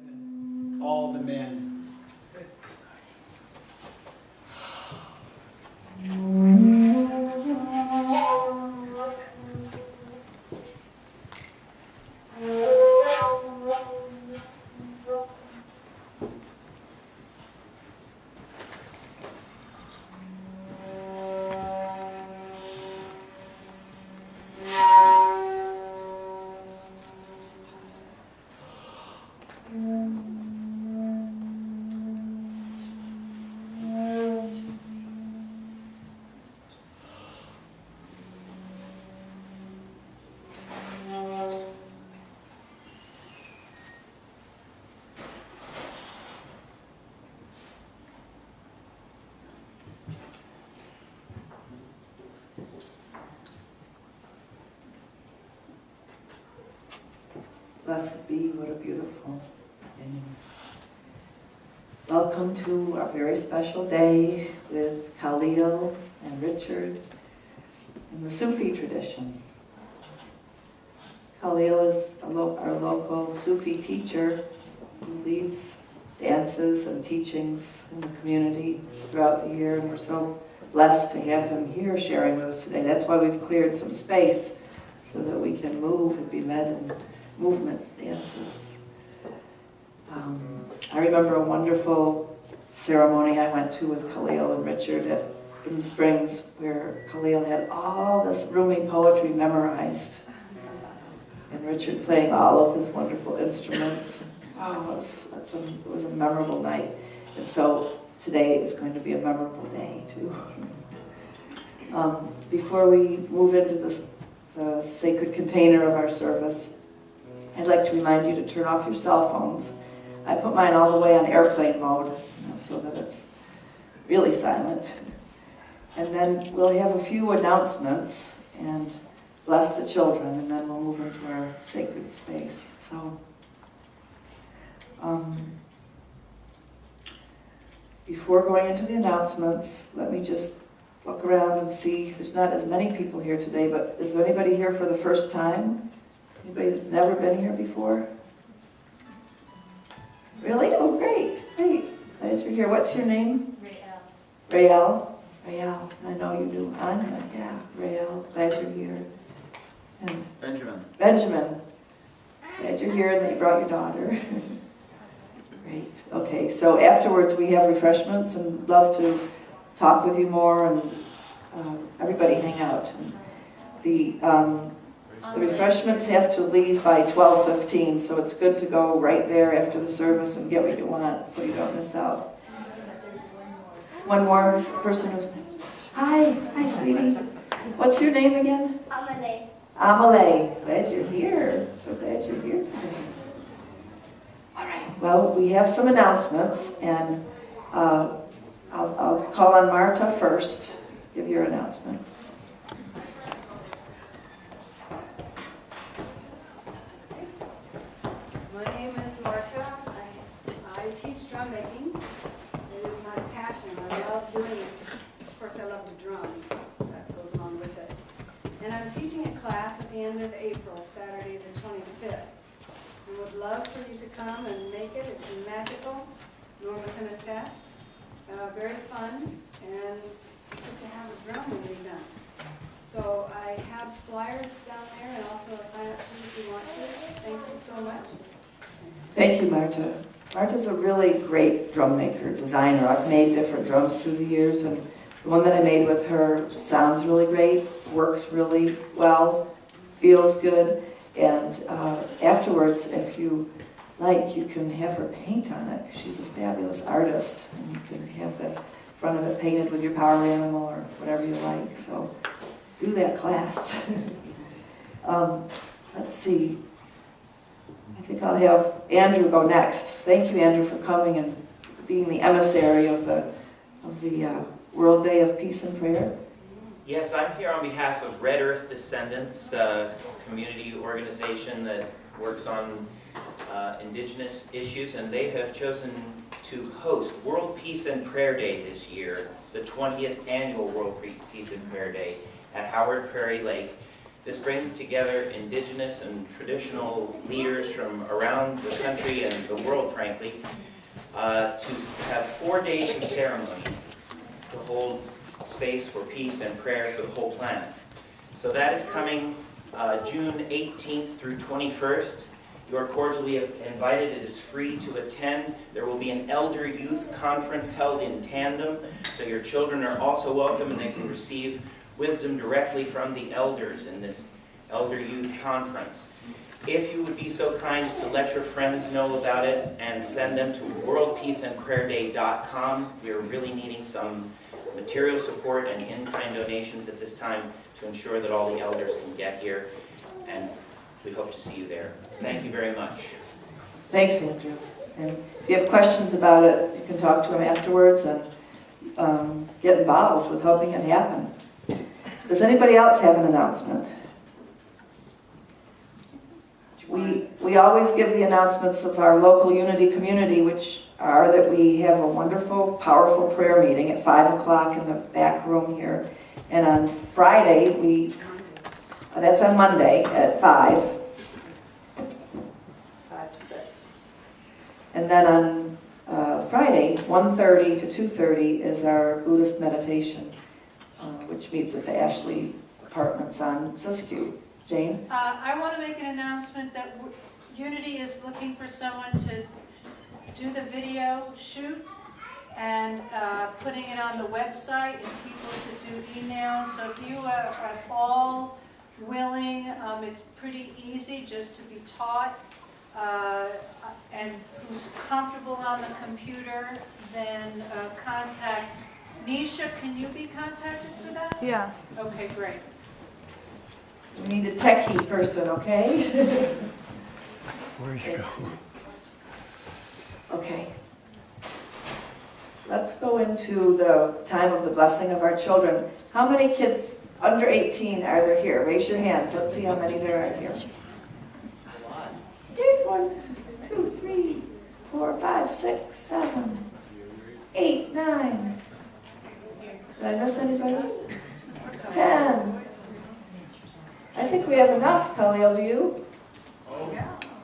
women, all the men. Blessed be, what a beautiful beginning. Welcome to our very special day with Khalil and Richard in the Sufi tradition. Khalil is our local Sufi teacher who leads dances and teachings in the community throughout the year, and we're so blessed to have him here sharing with us today. That's why we've cleared some space so that we can move and be led in movement dances. I remember a wonderful ceremony I went to with Khalil and Richard at in Springs, where Khalil had all this Rumi poetry memorized, and Richard playing all of his wonderful instruments. Oh, it was a memorable night, and so today is going to be a memorable day too. Before we move into the sacred container of our service, I'd like to remind you to turn off your cell phones. I put mine all the way on airplane mode, so that it's really silent. And then we'll have a few announcements and bless the children, and then we'll move into our sacred space. So, before going into the announcements, let me just look around and see. There's not as many people here today, but is there anybody here for the first time? Anybody that's never been here before? Really? Oh, great. Great. Glad you're here. What's your name? Rael. Rael. I know you do Anya. Yeah, Rael. Glad you're here. And Benjamin. Benjamin. Glad you're here and that you brought your daughter. Great. Okay, so afterwards we have refreshments and love to talk with you more, and everybody hang out. And the refreshments have to leave by 12:15, so it's good to go right there after the service and get what you want so you don't miss out. One more person who's... Hi, sweetie. What's your name again? Amale. Amale. Glad you're here. So glad you're here today. All right, well, we have some announcements, and I'll call on Marta first. Give your announcement. My name is Marta. I teach drum making. It is my passion. I love doing it. Of course, I love to drum. That goes along with it. And I'm teaching a class at the end of April, Saturday the 25th. I would love for you to come and make it. It's magical. Norma can attest. Very fun, and good to have a drum when you're done. So I have flyers down there and also a sign-up sheet if you want to. Thank you so much. Thank you, Marta. Marta's a really great drum maker, designer. I've made different drums through the years, and the one that I made with her sounds really great, works really well, feels good, and afterwards, if you like, you can have her paint on it. She's a fabulous artist, and you can have the front of it painted with your power animal or whatever you like. So do that class. Let's see. I think I'll have Andrew go next. Thank you, Andrew, for coming and being the emissary of the World Day of Peace and Prayer. Yes, I'm here on behalf of Red Earth Descendants, a community organization that works on indigenous issues, and they have chosen to host World Peace and Prayer Day this year, the 20th annual World Peace and Prayer Day at Howard Prairie Lake. This brings together indigenous and traditional leaders from around the country and the world, frankly, to have 4 days of ceremony to hold space for peace and prayer for the whole planet. So that is coming June 18th through 21st. You are cordially invited. It is free to attend. There will be an elder youth conference held in tandem, so your children are also welcome and they can receive wisdom directly from the elders in this elder youth conference. If you would be so kind as to let your friends know about it and send them to worldpeaceandprayerday.com. We are really needing some material support and in-kind donations at this time to ensure that all the elders can get here, and we hope to see you there. Thank you very much. Thanks, Andrew. And if you have questions about it, you can talk to him afterwards and get involved with helping it happen. Does anybody else have an announcement? We always give the announcements of our local unity community, which are that we have a wonderful, powerful prayer meeting at 5 o'clock in the back room here. And on Friday, that's on Monday at 5 to 6. And then on Friday, 1:30 to 2:30 is our Buddhist meditation, which meets at the Ashley Apartments on Siskiyou. Jane? I want to make an announcement that Unity is looking for someone to do the video shoot and putting it on the website and people to do emails. So if you are at all willing, it's pretty easy just to be taught and who's comfortable on the computer, then contact Nisha. Can you be contacted for that? Yeah. Okay, great. We need a techie person, okay? Where you go? Okay. Let's go into the time of the blessing of our children. How many kids under 18 are there here? Raise your hands. Let's see how many there are here. Here's 1, 2, 3, 4, 5, 6, 7, 8, 9. Did I miss anybody? 10. I think we have enough, Khalil, do you?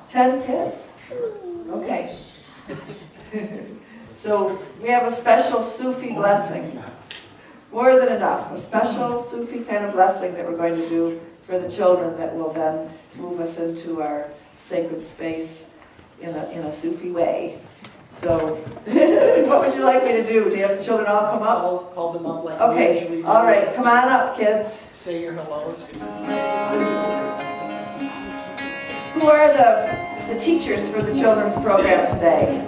10 kids? Okay. So we have a special Sufi blessing. More than enough. A special Sufi kind of blessing that we're going to do for the children that will then move us into our sacred space in a Sufi way. So, what would you like me to do? Do you have the children all come up? Call them up like you Okay, usually do. all right, come on up, kids. Say your hellos. Who are the teachers for the children's program today?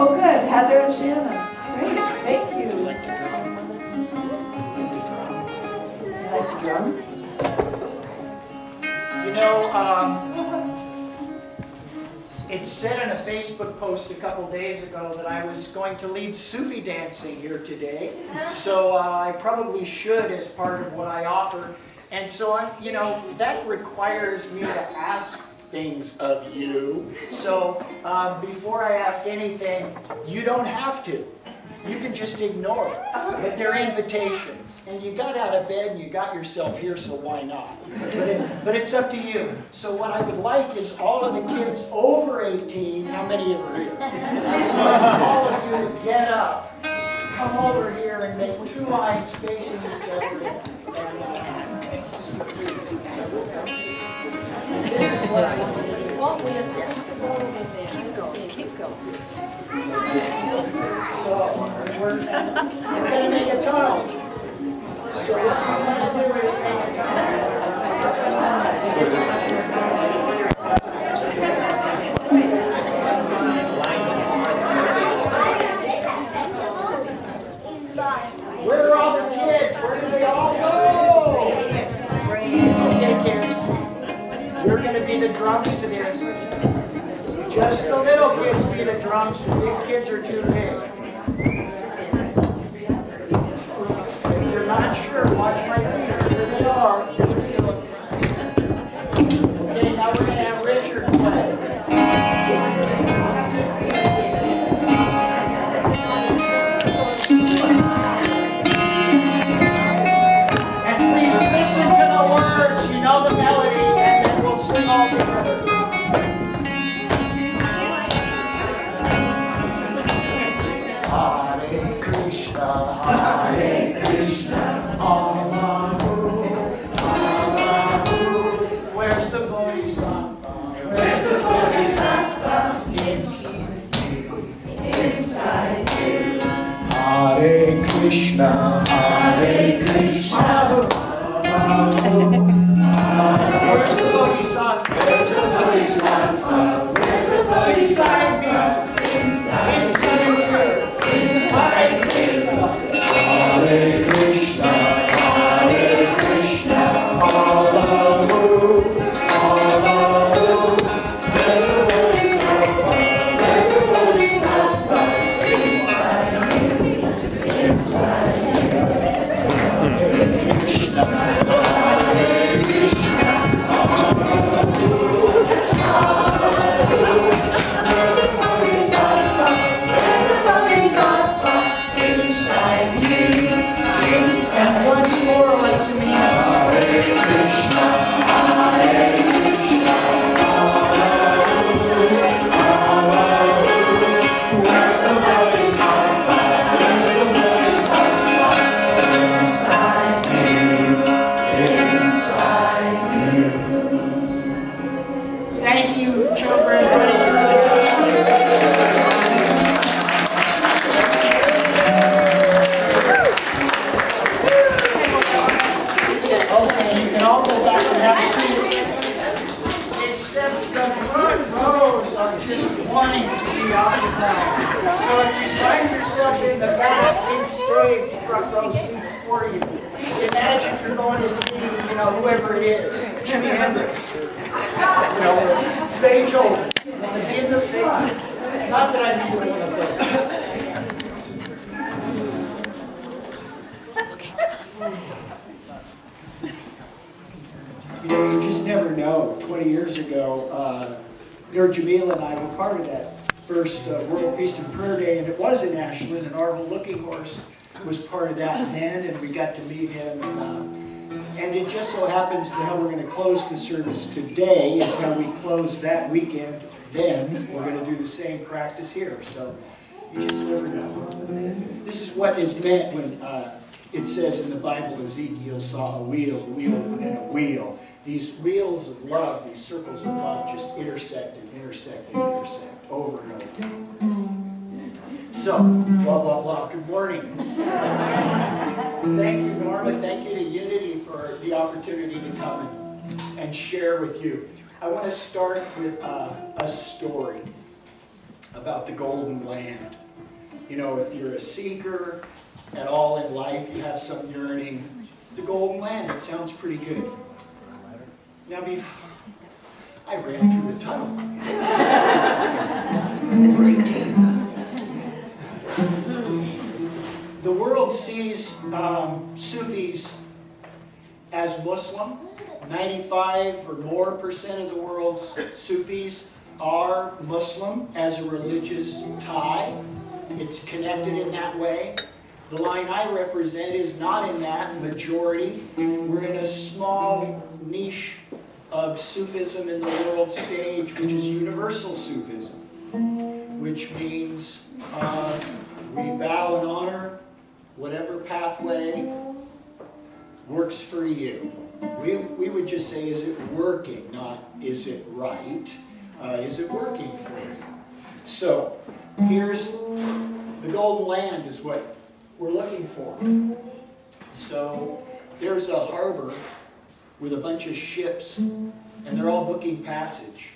Oh, good, Heather and Shannon. Great, thank you. You like to drum? You know, it said in a Facebook post a couple days ago that I was going to lead Sufi dancing here today, so I probably should as part of what I offer. And so, that requires me to ask things of you. So before I ask anything, you don't have to. You can just ignore it. But they're invitations. And you got out of bed and you got yourself here, so why not? But it's up to you. So what I would like is all of the kids over 18, how many of you are here? All of you to get up, come over here and make 2 lines facing each other. And this is what I want to do. Keep going. So we're going to make a tunnel. So what I'm going to do is make a Where are all the kids? Where do they all go? Okay, kids. You're going to be the drums to this. Just the little kids be the drums. The big kids are too big. If you're not sure, watch my feet. Here they are. Okay, now we're going to have Richard play. And please listen to the Krishna, Hare Krishna. Where's the bodhisattva? Where's the bodhisattva? Where's the bodhisattva? Inside here. Hare Krishna. Hare Krishna. Hare Krishna. Hallelujah. Hallelujah. Where's the bodhisattva? Where's the bodhisattva? Inside here. Inside here. Hare Krishna. Hare Krishna. And once more, like you mean, Hare Krishna, Hare Krishna, where's the bodhisattva? Where's the bodhisattva? Inside you, inside you. Thank you, children. Okay, you can all go back and have seats. Except the front rows are just wanting to be occupied. So if you find yourself in the back, we've saved front row seats for you. Imagine you're going to see, whoever it is, Jimi Hendrix, Beethoven, in the face. Not that I need one of those. You just never know. 20 years ago, Nur Jamil and I were part of that first World Peace and Prayer Day, and it was in Ashland, and Arvel Looking Horse was part of that then, and we got to meet him. And it just so happens that how we're going to close the service today is how we closed that weekend. Then we're going to do the same practice here. So you just never know. This is what is meant when it says in the Bible, Ezekiel saw a wheel, and then a wheel. These wheels of love, these circles of love just intersect and intersect and intersect over and over. So, blah, blah, blah. Good morning. Thank you, Norma. Thank you to Unity for the opportunity to come and share with you. I want to start with a story about the Golden Land. If you're a seeker at all in life, you have some yearning. The Golden Land, it sounds pretty good. Now, I ran through the tunnel. The world sees Sufis as Muslim. 95 or more % of the world's Sufis are Muslim as a religious tie. It's connected in that way. The line I represent is not in that majority. We're in a small niche of Sufism in the world stage, which is universal Sufism, which means we bow and honor whatever pathway works for you. We would just say, is it working, not is it right? Is it working for you? So here's the Golden Land is what we're looking for. So there's a harbor with a bunch of ships, and they're all booking passage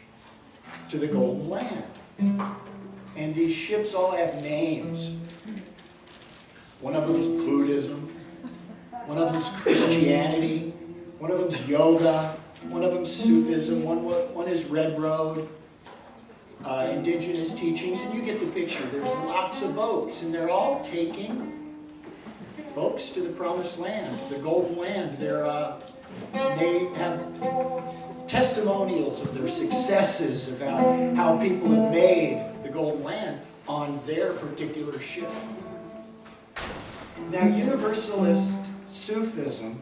to the Golden Land. And these ships all have names. One of them is Buddhism, one of them is Christianity, one of them is yoga, one of them is Sufism, one is Red Road, indigenous teachings, and you get the picture. There's lots of boats, and they're all taking folks to the Promised Land, the Golden Land. They have testimonials of their successes, about how people have made the Golden Land on their particular ship. Now, Universalist Sufism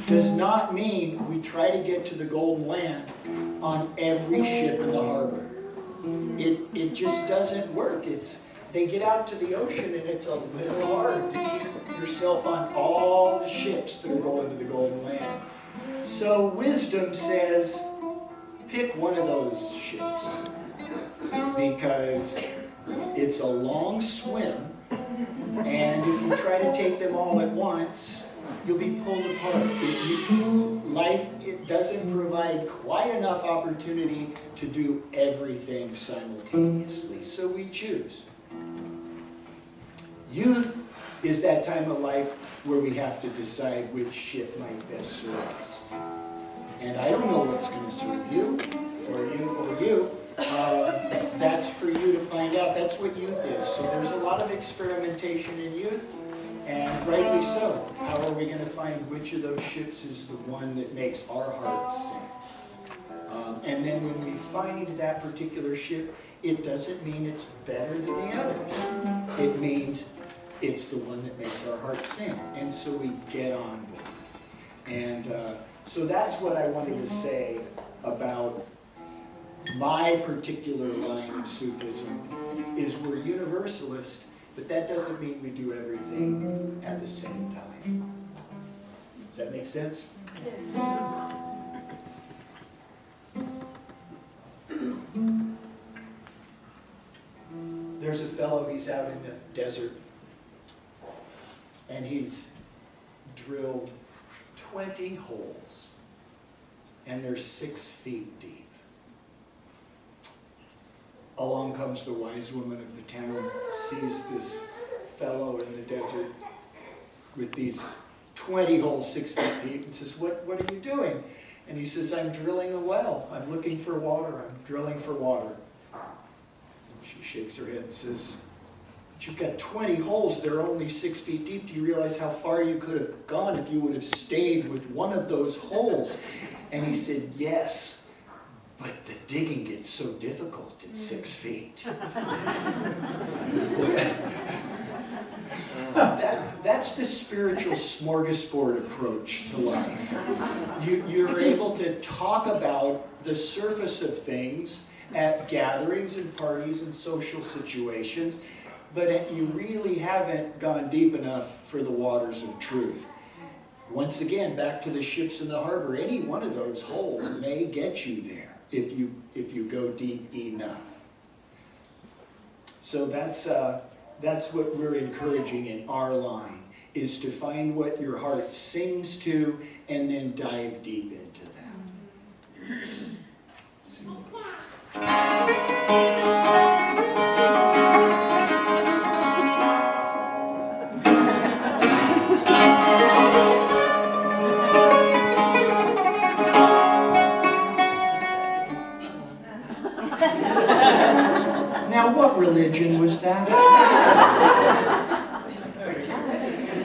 does not mean we try to get to the Golden Land on every ship in the harbor. It just doesn't work. They get out to the ocean, and it's a little hard to keep yourself on all the ships that are going to the Golden Land. So wisdom says, pick one of those ships, because it's a long swim And if you try to take them all at once, you'll be pulled apart. Life doesn't provide quite enough opportunity to do everything simultaneously, so we choose. Youth is that time of life where we have to decide which ship might best serve us. And I don't know what's going to serve you, or you, or you. That's for you to find out. That's what youth is. So there's a lot of experimentation in youth, and rightly so. How are we going to find which of those ships is the one that makes our hearts sing? And then when we find that particular ship, it doesn't mean it's better than the others. It means it's the one that makes our hearts sing. And so we get on with it. And so that's what I wanted to say about my particular line of Sufism, is we're universalist, but that doesn't mean we do everything at the same time. Does that make sense? Yes. There's a fellow, he's out in the desert, and he's drilled 20 holes, and they're 6 feet deep. Along comes the wise woman of the town, sees this fellow in the desert with these 20 holes 6 feet deep, and says, what are you doing? And he says, I'm drilling a well. I'm looking for water. I'm drilling for water. And she shakes her head and says, but you've got 20 holes. They're only 6 feet deep. Do you realize how far you could have gone if you would have stayed with one of those holes? And he said, yes, but the digging gets so difficult at 6 feet. That's the spiritual smorgasbord approach to life. You're able to talk about the surface of things at gatherings and parties and social situations, but you really haven't gone deep enough for the waters of truth. Once again, back to the ships in the harbor, any one of those holes may get you there if you go deep enough. So that's what we're encouraging in our line, is to find what your heart sings to and then dive deep into that. Now, what religion was that?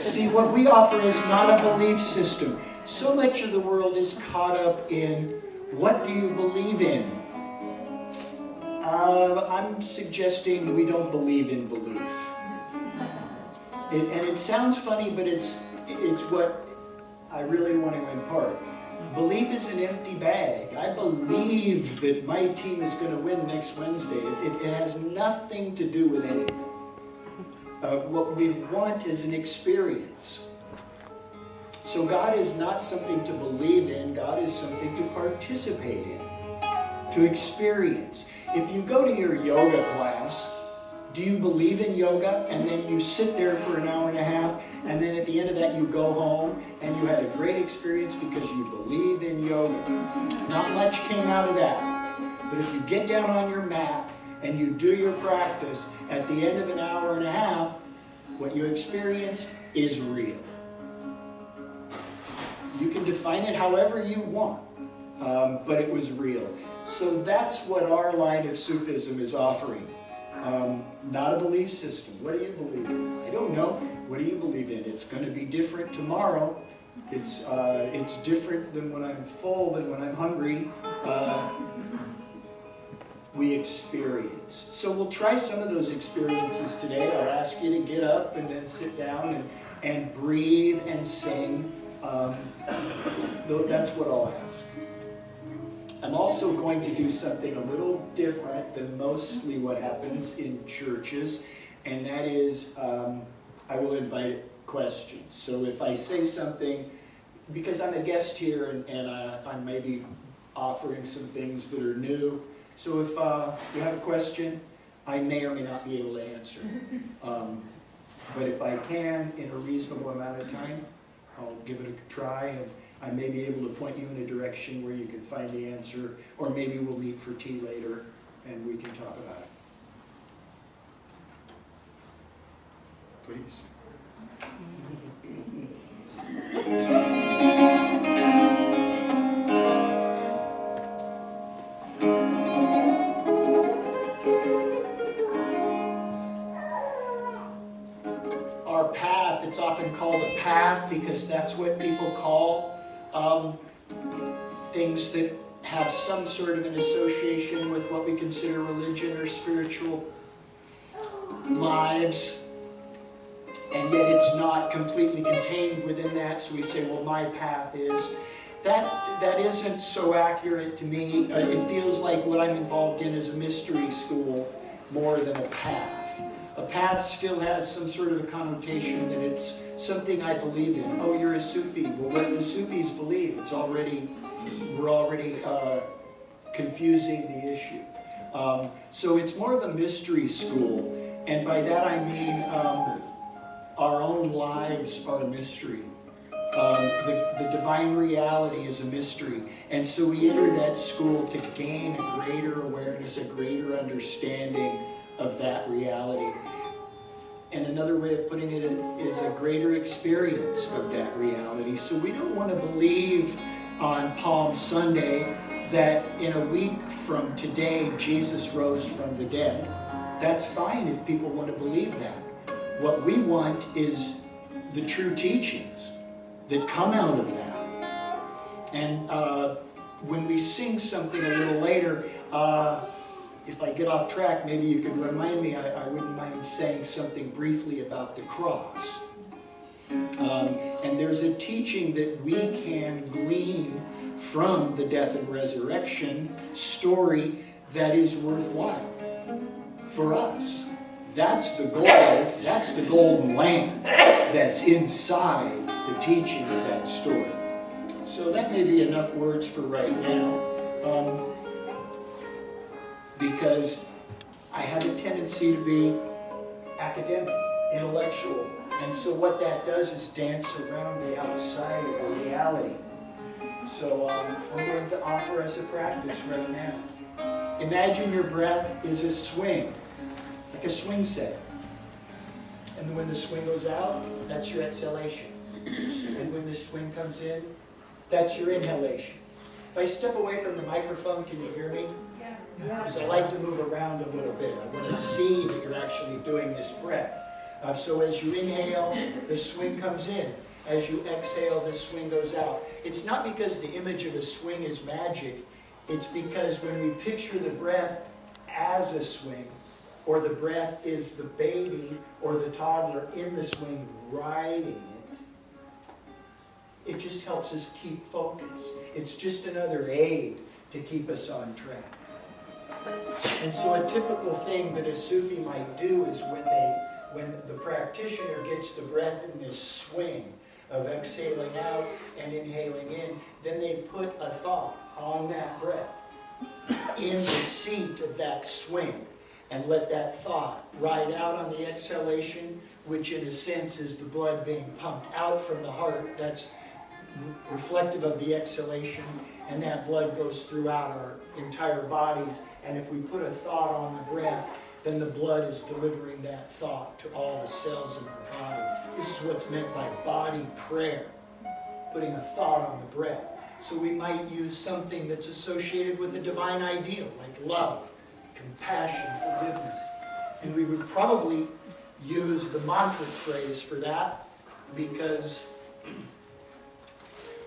See, what we offer is not a belief system. So much of the world is caught up in, what do you believe in? I'm suggesting we don't believe in belief. And it sounds funny, but it's what I really want to impart. Belief is an empty bag. I believe that my team is going to win next Wednesday. It has nothing to do with anything. What we want is an experience. So God is not something to believe in. God is something to participate in, to experience. If you go to your yoga class, do you believe in yoga? And then you sit there for an hour and a half, and then at the end of that you go home and you had a great experience because you believe in yoga. Not much came out of that. But if you get down on your mat and you do your practice, at the end of an hour and a half, what you experience is real. You can define it however you want, but it was real. So that's what our line of Sufism is offering. Not a belief system. What do you believe in? I don't know. What do you believe in? It's going to be different tomorrow. It's different than when I'm full, than when I'm hungry. We experience. So we'll try some of those experiences today. I'll ask you to get up and then sit down and breathe and sing. That's what I'll ask. I'm also going to do something a little different than mostly what happens in churches, and that is I will invite questions. So if I say something, because I'm a guest here and I may be offering some things that are new, so if you have a question, I may or may not be able to answer. But if I can, in a reasonable amount of time, I'll give it a try, and I may be able to point you in a direction where you can find the answer, or maybe we'll meet for tea later and we can talk about it. Please. Our path, it's often called a path because that's what people call things that have some sort of an association with what we consider religion or spiritual lives. And yet it's not completely contained within that, so we say, well, my path is. That isn't so accurate to me. It feels like what I'm involved in is a mystery school more than a path. A path still has some sort of a connotation that it's something I believe in. Oh, you're a Sufi. Well, what the Sufis believe, we're already confusing the issue. So it's more of a mystery school. And by that I mean our own lives are a mystery. The divine reality is a mystery. And so we enter that school to gain a greater awareness, a greater understanding of that reality. And another way of putting it is a greater experience of that reality. So we don't want to believe on Palm Sunday that in a week from today Jesus rose from the dead. That's fine if people want to believe that. What we want is the true teachings that come out of that. And when we sing something a little later, if I get off track, maybe you could remind me. I wouldn't mind saying something briefly about the cross. And there's a teaching that we can glean from the death and resurrection story that is worthwhile for us. That's the gold, that's the golden land that's inside the teaching of that story. So that may be enough words for right now. Because I have a tendency to be academic, intellectual. And so what that does is dance around the outside of the reality. So I'm going to offer us a practice right now. Imagine your breath is a swing, like a swing set. And when the swing goes out, that's your exhalation. And when the swing comes in, that's your inhalation. If I step away from the microphone, can you hear me? Yeah. Because I like to move around a little bit. I want to see that you're actually doing this breath. So as you inhale, the swing comes in. As you exhale, the swing goes out. It's not because the image of a swing is magic. It's because when we picture the breath as a swing, or the breath is the baby or the toddler in the swing riding it, it just helps us keep focus. It's just another aid to keep us on track. And so a typical thing that a Sufi might do is when the practitioner gets the breath in this swing of exhaling out and inhaling in, then they put a thought on that breath in the seat of that swing and let that thought ride out on the exhalation, which in a sense is the blood being pumped out from the heart. That's reflective of the exhalation, and that blood goes throughout our entire bodies. And if we put a thought on the breath, then the blood is delivering that thought to all the cells in our body. This is what's meant by body prayer, putting a thought on the breath. So we might use something that's associated with a divine ideal, like love, compassion, forgiveness. And we would probably use the mantric phrase for that, because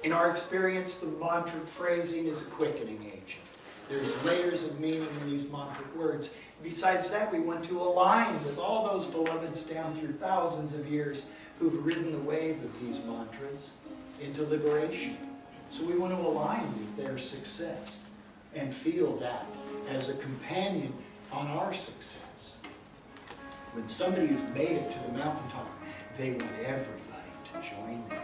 in our experience, the mantric phrasing is a quickening agent. There's layers of meaning in these mantric words. Besides that, we want to align with all those beloveds down through thousands of years who've ridden the wave of these mantras into liberation. So we want to align with their success and feel that as a companion on our success. When somebody who's made it to the mountaintop, they want everybody to join them.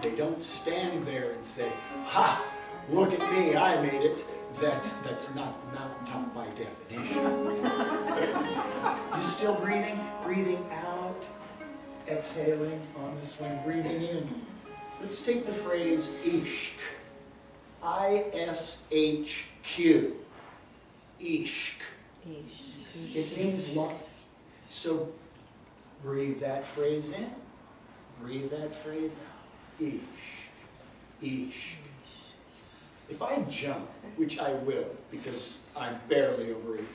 They don't stand there and say, "Ha! Look at me, I made it." That's not the mountaintop by definition. You still breathing? Breathing out exhaling on this one, breathing in. Let's take the phrase ishq. I-S-H-Q. Ishq. It means love. So breathe that phrase in. Breathe that phrase out. Ishq. Ishq. If I jump, which I will because I'm barely over 18,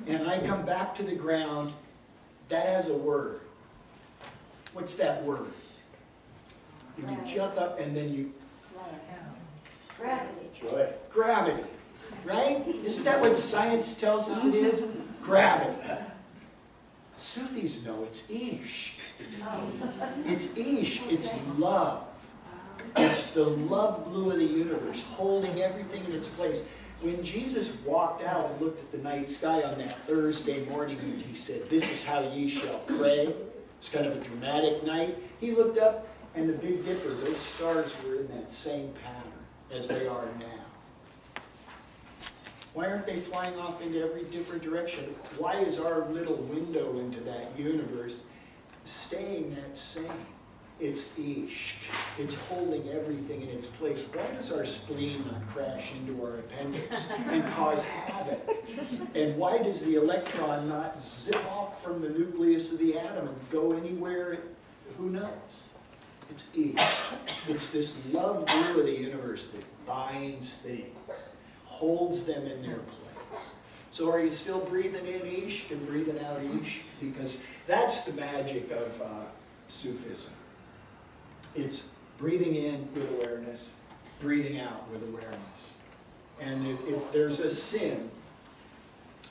and I come back to the ground, that has a word. What's that word? You jump up and then you... Gravity. Joy. Gravity. Right? Isn't that what science tells us it is? Gravity. Sufis know it's ishq. It's ishq. It's love. It's the love glue of the universe, holding everything in its place. When Jesus walked out and looked at the night sky on that Thursday morning, he said, "This is how ye shall pray." It's kind of a dramatic night. He looked up, and the Big Dipper, those stars were in that same pattern as they are now. Why aren't they flying off into every different direction? Why is our little window into that universe staying that same? It's ishq. It's holding everything in its place. Why does our spleen not crash into our appendix and cause havoc? And why does the electron not zip off from the nucleus of the atom and go anywhere? Who knows? It's ishq. It's this love glue of the universe that binds things, holds them in their place. So are you still breathing in ishq and breathing out ishq? Because that's the magic of Sufism. It's breathing in with awareness, breathing out with awareness. And if there's a sin,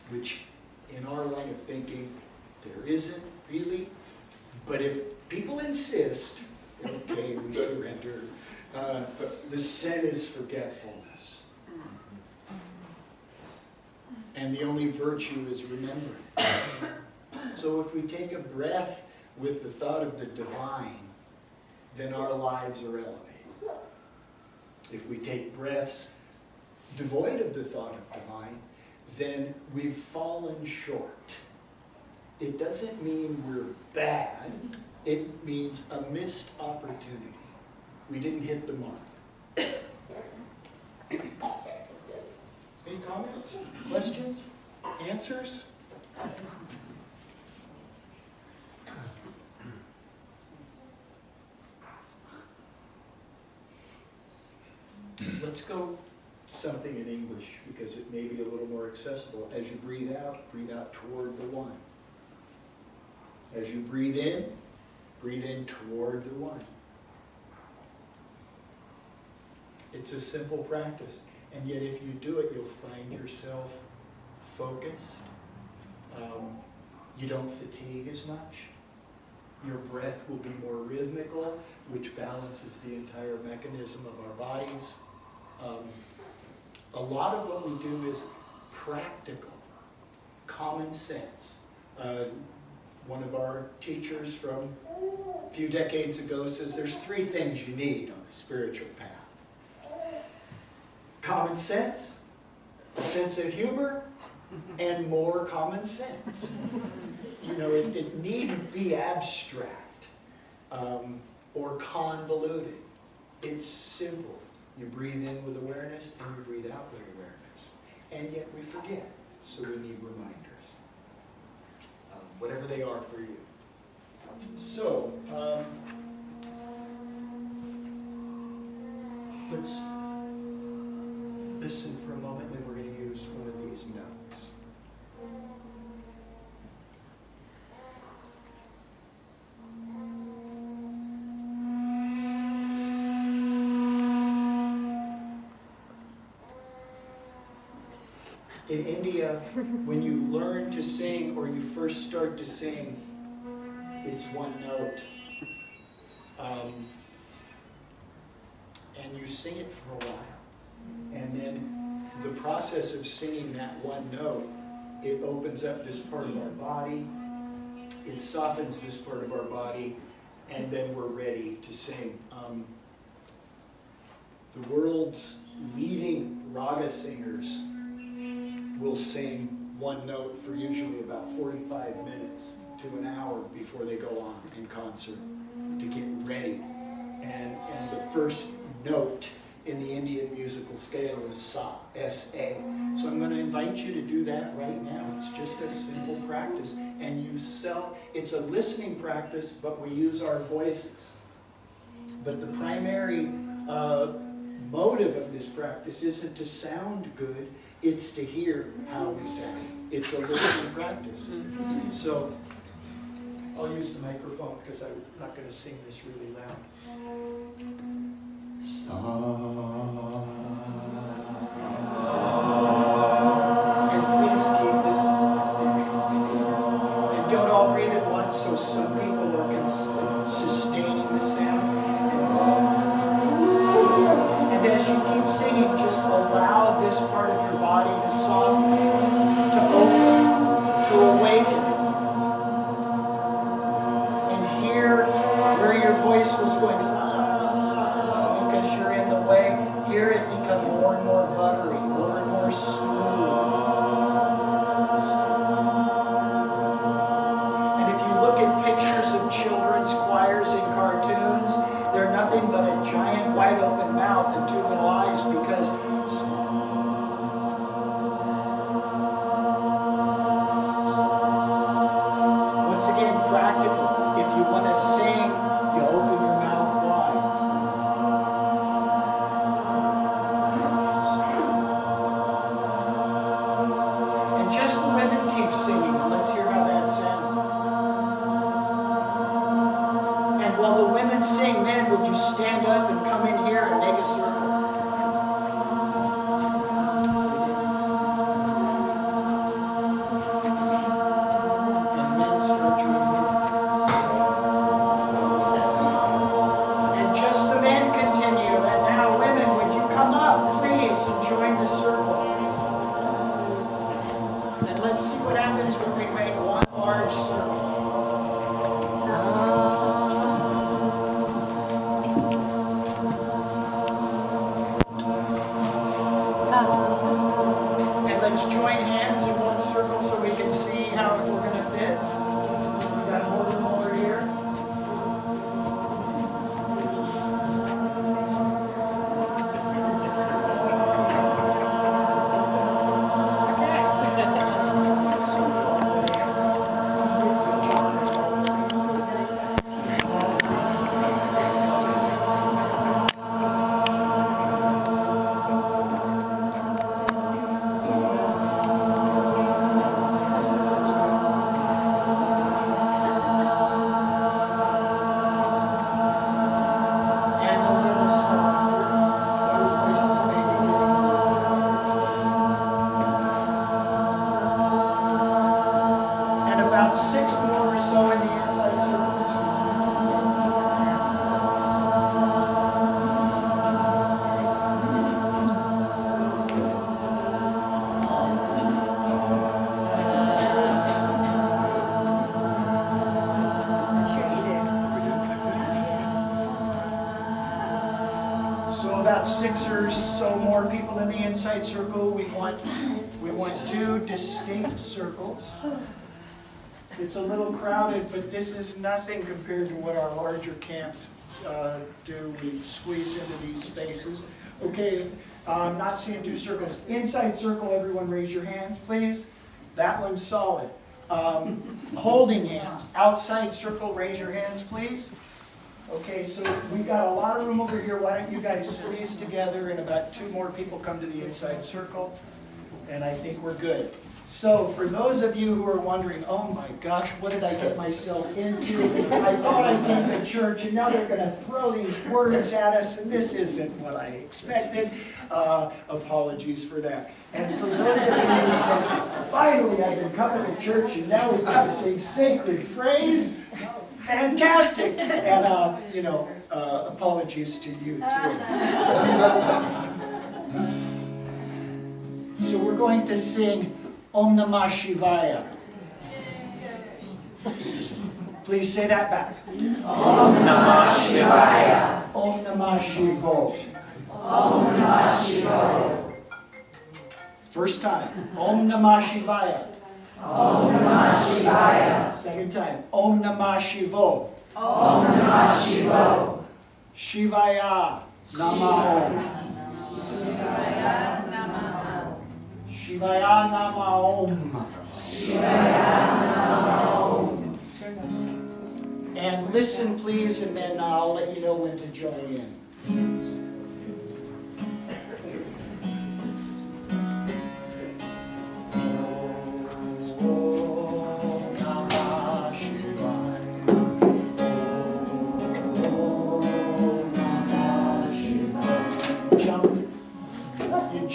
which in our line of thinking, there isn't really, but if people insist, okay, we surrender, the sin is forgetfulness. And the only virtue is remembering. So if we take a breath with the thought of the divine, then our lives are elevated. If we take breaths devoid of the thought of divine, then we've fallen short. It doesn't mean we're bad. It means a missed opportunity. We didn't hit the mark. Any comments? Questions? Answers? Let's go something in English because it may be a little more accessible. As you breathe out toward the one. As you breathe in toward the one. It's a simple practice, and yet if you do it, you'll find yourself focused. You don't fatigue as much. Your breath will be more rhythmical, which balances the entire mechanism of our bodies. A lot of what we do is practical, common sense. One of our teachers from a few decades ago says there's 3 things you need on a spiritual path. Common sense, a sense of humor, and more common sense. You know, it needn't be abstract or convoluted. It's simple. You breathe in with awareness and you breathe out with awareness. And yet we forget, so we need reminders. Whatever they are for you. So, let's listen for a moment, then we're going to use one of these notes. In India, when you learn to sing or you first start to sing, it's one note. And you sing it for a while. And then the process of singing that one note, it opens up this part of our body, it softens this part of our body, and then we're ready to sing. The world's leading raga singers will sing one note for usually about 45 minutes to an hour before they go on in concert to get ready. And the first note in the Indian musical scale is Sa, S-A. So I'm going to invite you to do that right now. It's just a simple practice. And it's a listening practice, but we use our voices. But the primary motive of this practice isn't to sound good, it's to hear how we sound. It's a listening practice. So I'll use the microphone because I'm not going to sing this really loud. And please keep this. And don't all breathe at once, so some people are sustaining the sound. And as you keep singing, just allow this part of your body to soften, to open, to awaken. And hear where your voice was going, because you're in the way. Hear it become more and more buttery, more and more smooth. And if you look at pictures of children's choirs in cartoons, they're nothing but a giant wide open mouth and two little eyes because once again, practical. If you want to sing, you open your mouth wide. And just the women keep singing. Let's hear how that sounds. And while the women sing, men, would you stand up and come in here and make a circle? And men start joining in. And just the men continue. And now women, would you come up, please, and join the circle? And let's see what happens when we make one large circle. And let's join hands in one circle so we can see how we're going to fit. We got to hold them over here. And a little softer. Our voices may be getting. And about 6 more or so in the inside circles. So about 6 or so more people in the inside circle. We want 2 distinct circles. It's a little crowded, but this is nothing compared to what our larger camps do. We squeeze into these spaces. Okay, I'm not seeing 2 circles. Inside circle, everyone raise your hands, please. That one's solid. Holding hands. Outside circle, raise your hands, please. Okay, so we've got a lot of room over here. Why don't you guys squeeze together and about 2 more people come to the inside circle. And I think we're good. So for those of you who are wondering, oh my gosh, what did I get myself into? I thought I came to church and now they're going to throw these words at us and this isn't what I expected. Apologies for that. And for those of you who say, finally I've been coming to church and now we've got to sing sacred phrase. Fantastic! And, apologies to you too. So we're going to sing Om Namah Shivaya. Please say that back. Om Namah Shivaya. Om Namah Shivo. Om Namah Shivaya. First time. Om Namah Shivaya. Om Namah Shivaya. Second time. Om Namah Shivo. Om Namah Shivo. Shivaya Namaho. Shivaya Namaha. Shivaya Namaom. Shivaya Namaha. And listen, please, and then I'll let you know when to join in.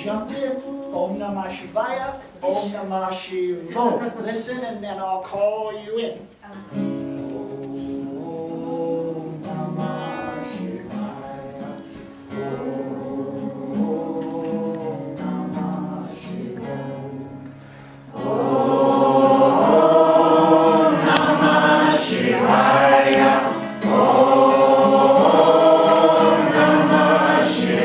Jump in. Om Namah Shivaya. Om Namah Shivo. Listen, and then I'll call you in. Om Namah Shivaya. Om Namah Shivo. Om Namah Shivaya. Om Namah Shivaya.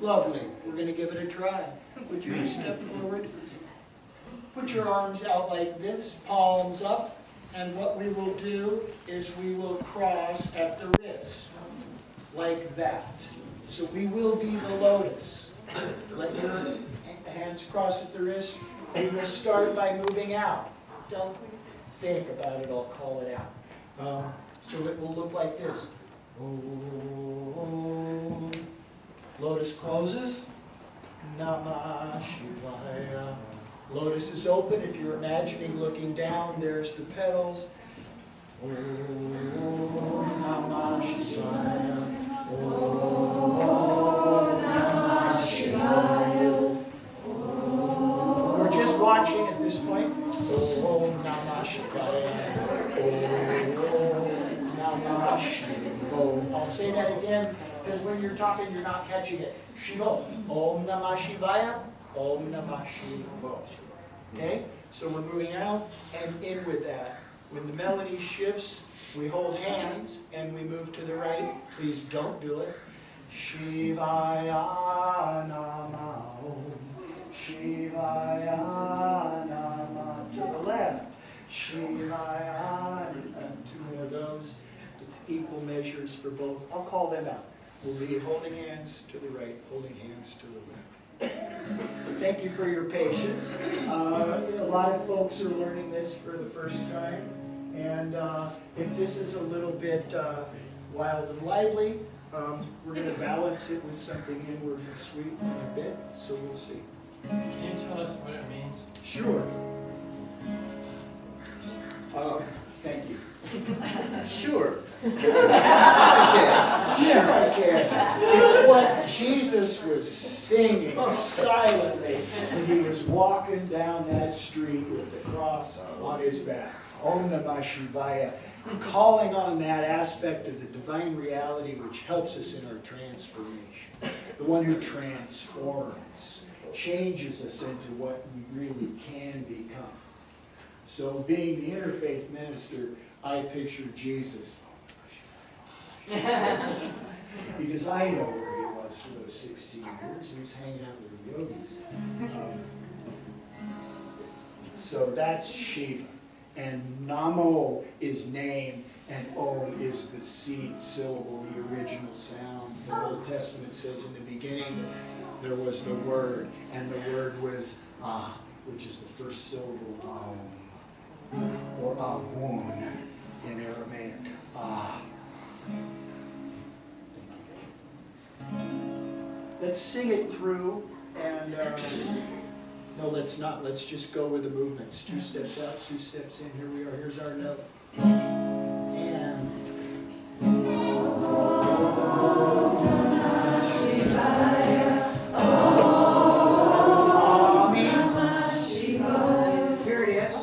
Lovely. We're going to give it a try. Would you step forward? Put your arms out like this, palms up, and what we will do is we will cross at the wrist, like that. So we will be the lotus. Let your hands cross at the wrist. We will start by moving out. Don't think about it, I'll call it out. So it will look like this. Om. Lotus closes. Namah Shivaya. Lotus is open. If you're imagining looking down, there's the petals. Om Namah Shivaya. Om Namah Shivaya. We're just watching at this point. Om Namah Shivaya. Om Namah Shivo. I'll say that again. Because when you're talking, you're not catching it. Shivo. Om Namah Shivaya. Om Namah Shivo. Okay? So we're moving out and in with that. When the melody shifts, we hold hands and we move to the right. Please don't do it. Shivaya Namah Om. Shivaya Namah. To the left. Shivaya. And two more of those. It's equal measures for both. I'll call them out. We'll be holding hands to the right, holding hands to the left. Thank you for your patience. A lot of folks are learning this for the first time. And if this is a little bit wild and lively, we're going to balance it with something inward and sweet in a bit, so we'll see. Can you tell us what it means? Sure. Thank you. Sure. Sure I can. It's what Jesus was singing silently when he was walking down that street with the cross on his back. Om Namah Shivaya. Calling on that aspect of the divine reality which helps us in our transformation. The one who transforms, changes us into what we really can become. So being the interfaith minister, I picture Jesus. Because I know where he was for those 16 years. He was hanging out with the yogis. So that's Shiva. And Namo is name, and Om is the seed syllable, the original sound. The Old Testament says in the beginning there was the Word, and the Word was Ah, which is the first syllable of Om, or Amun in Aramaic. Ah. Let's sing it through, and no, let's not. Let's just go with the movements. 2 steps out, 2 steps in. Here we are. Here's our note. And here it is.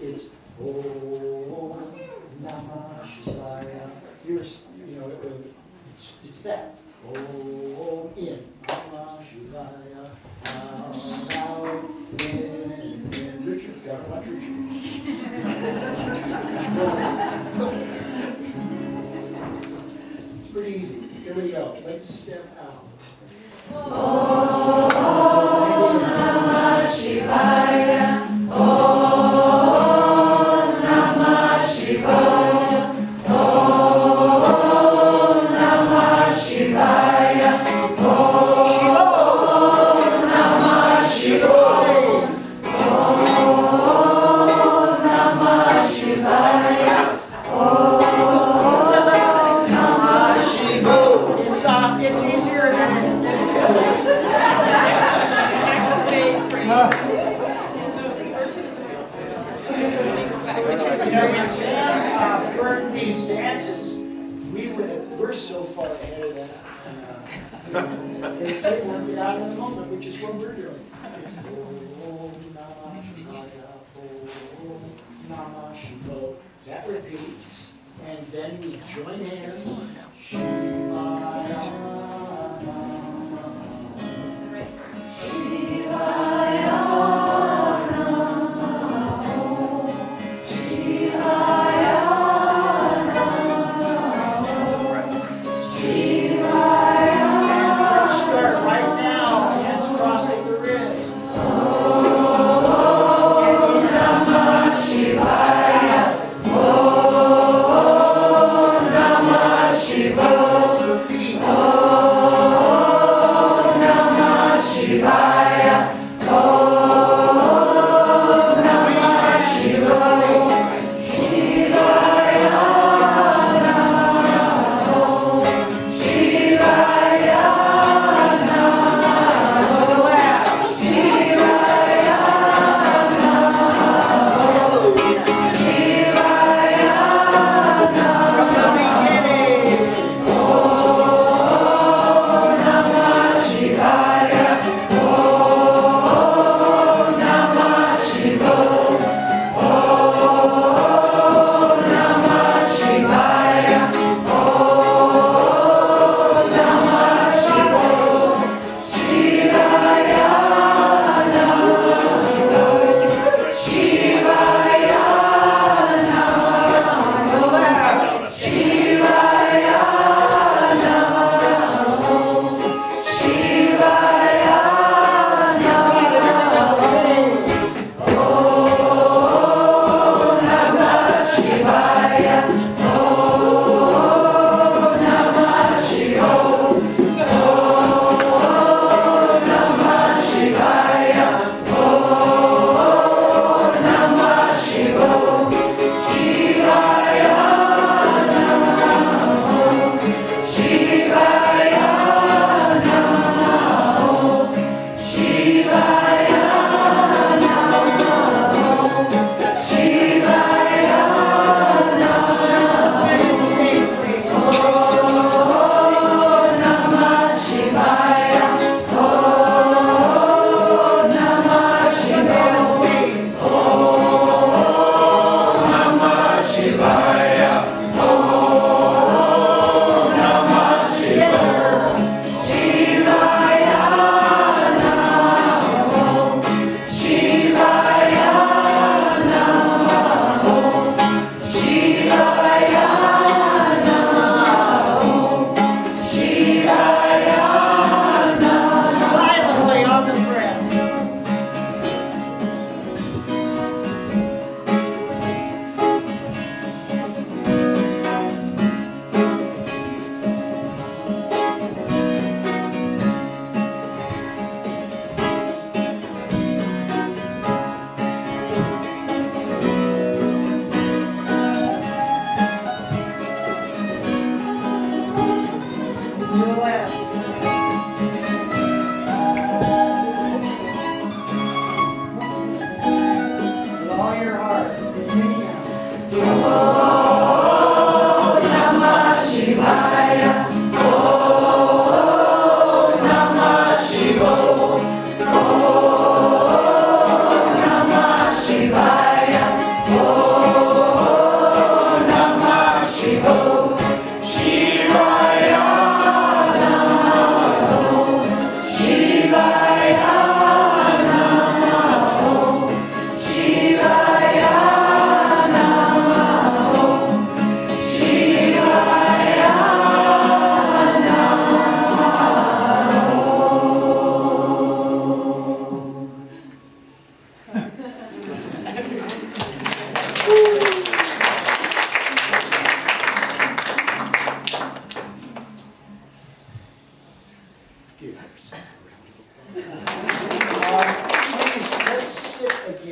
It's Om Namah Shivaya. Here's, it's that. Om in Namah Shivaya. Out in. Richard's got a bunch of It's pretty easy. Here we go. Let's step out. Om Namah Shivaya. Om Namah Shivaya. Om Namah Shivaya. It's easier than it seems. When Sam learned these dances, we're so far ahead of that. They work it out in the moment, which is what we're doing. It's Om Namah Shivaya, Om Namah Shivaya. That repeats, and then we join hands. Shivaya. Shiva.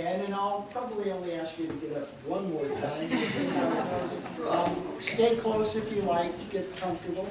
again, and I'll probably only ask you to get up one more time to see how it goes. Stay close if you like, get comfortable.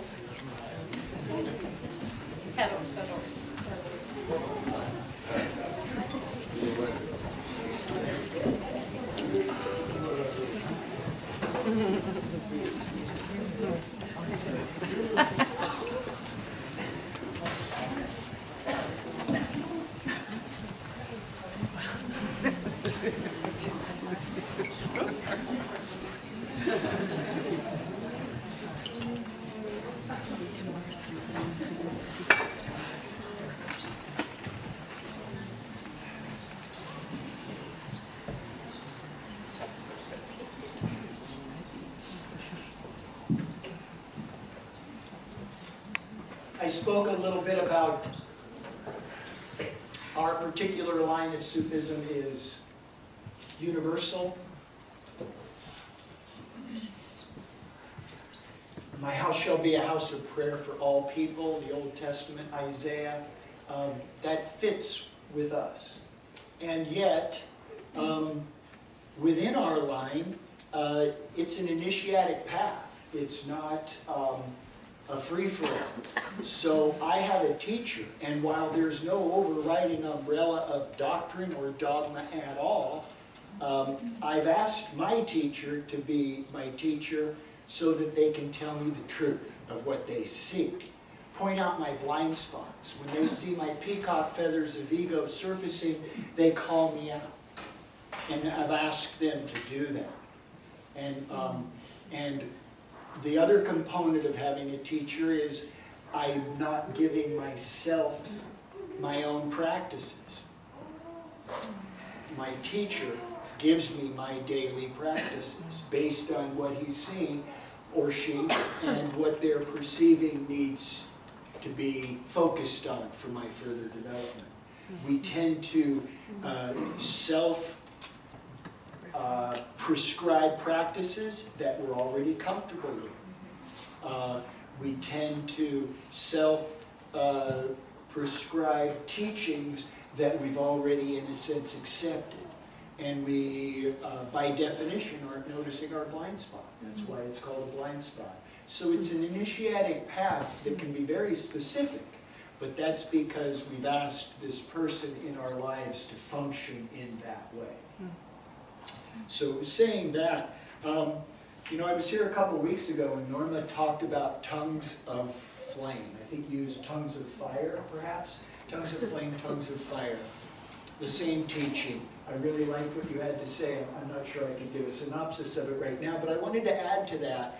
I spoke a little bit about our particular line of Sufism is universal. My house shall be a house of prayer for all people, the Old Testament, Isaiah. That fits with us. And yet, within our line, it's an initiatic path. It's not a free-for-all. So I have a teacher, and while there's no overriding umbrella of doctrine or dogma at all, I've asked my teacher to be my teacher so that they can tell me the truth of what they see. Point out my blind spots. When they see my peacock feathers of ego surfacing, they call me out. And I've asked them to do that. And the other component of having a teacher is I'm not giving myself my own practices. My teacher gives me my daily practices based on what he's seeing, or she, and what they're perceiving needs to be focused on for my further development. We tend to prescribe practices that we're already comfortable with. We tend to prescribe teachings that we've already, in a sense, accepted. And we, by definition, aren't noticing our blind spot. That's why it's called a blind spot. So it's an initiatic path that can be very specific, but that's because we've asked this person in our lives to function in that way. So saying that, you know, I was here a couple weeks ago and Norma talked about tongues of flame. I think you used tongues of fire, perhaps? Tongues of flame, tongues of fire. The same teaching. I really liked what you had to say. I'm not sure I can give a synopsis of it right now, but I wanted to add to that.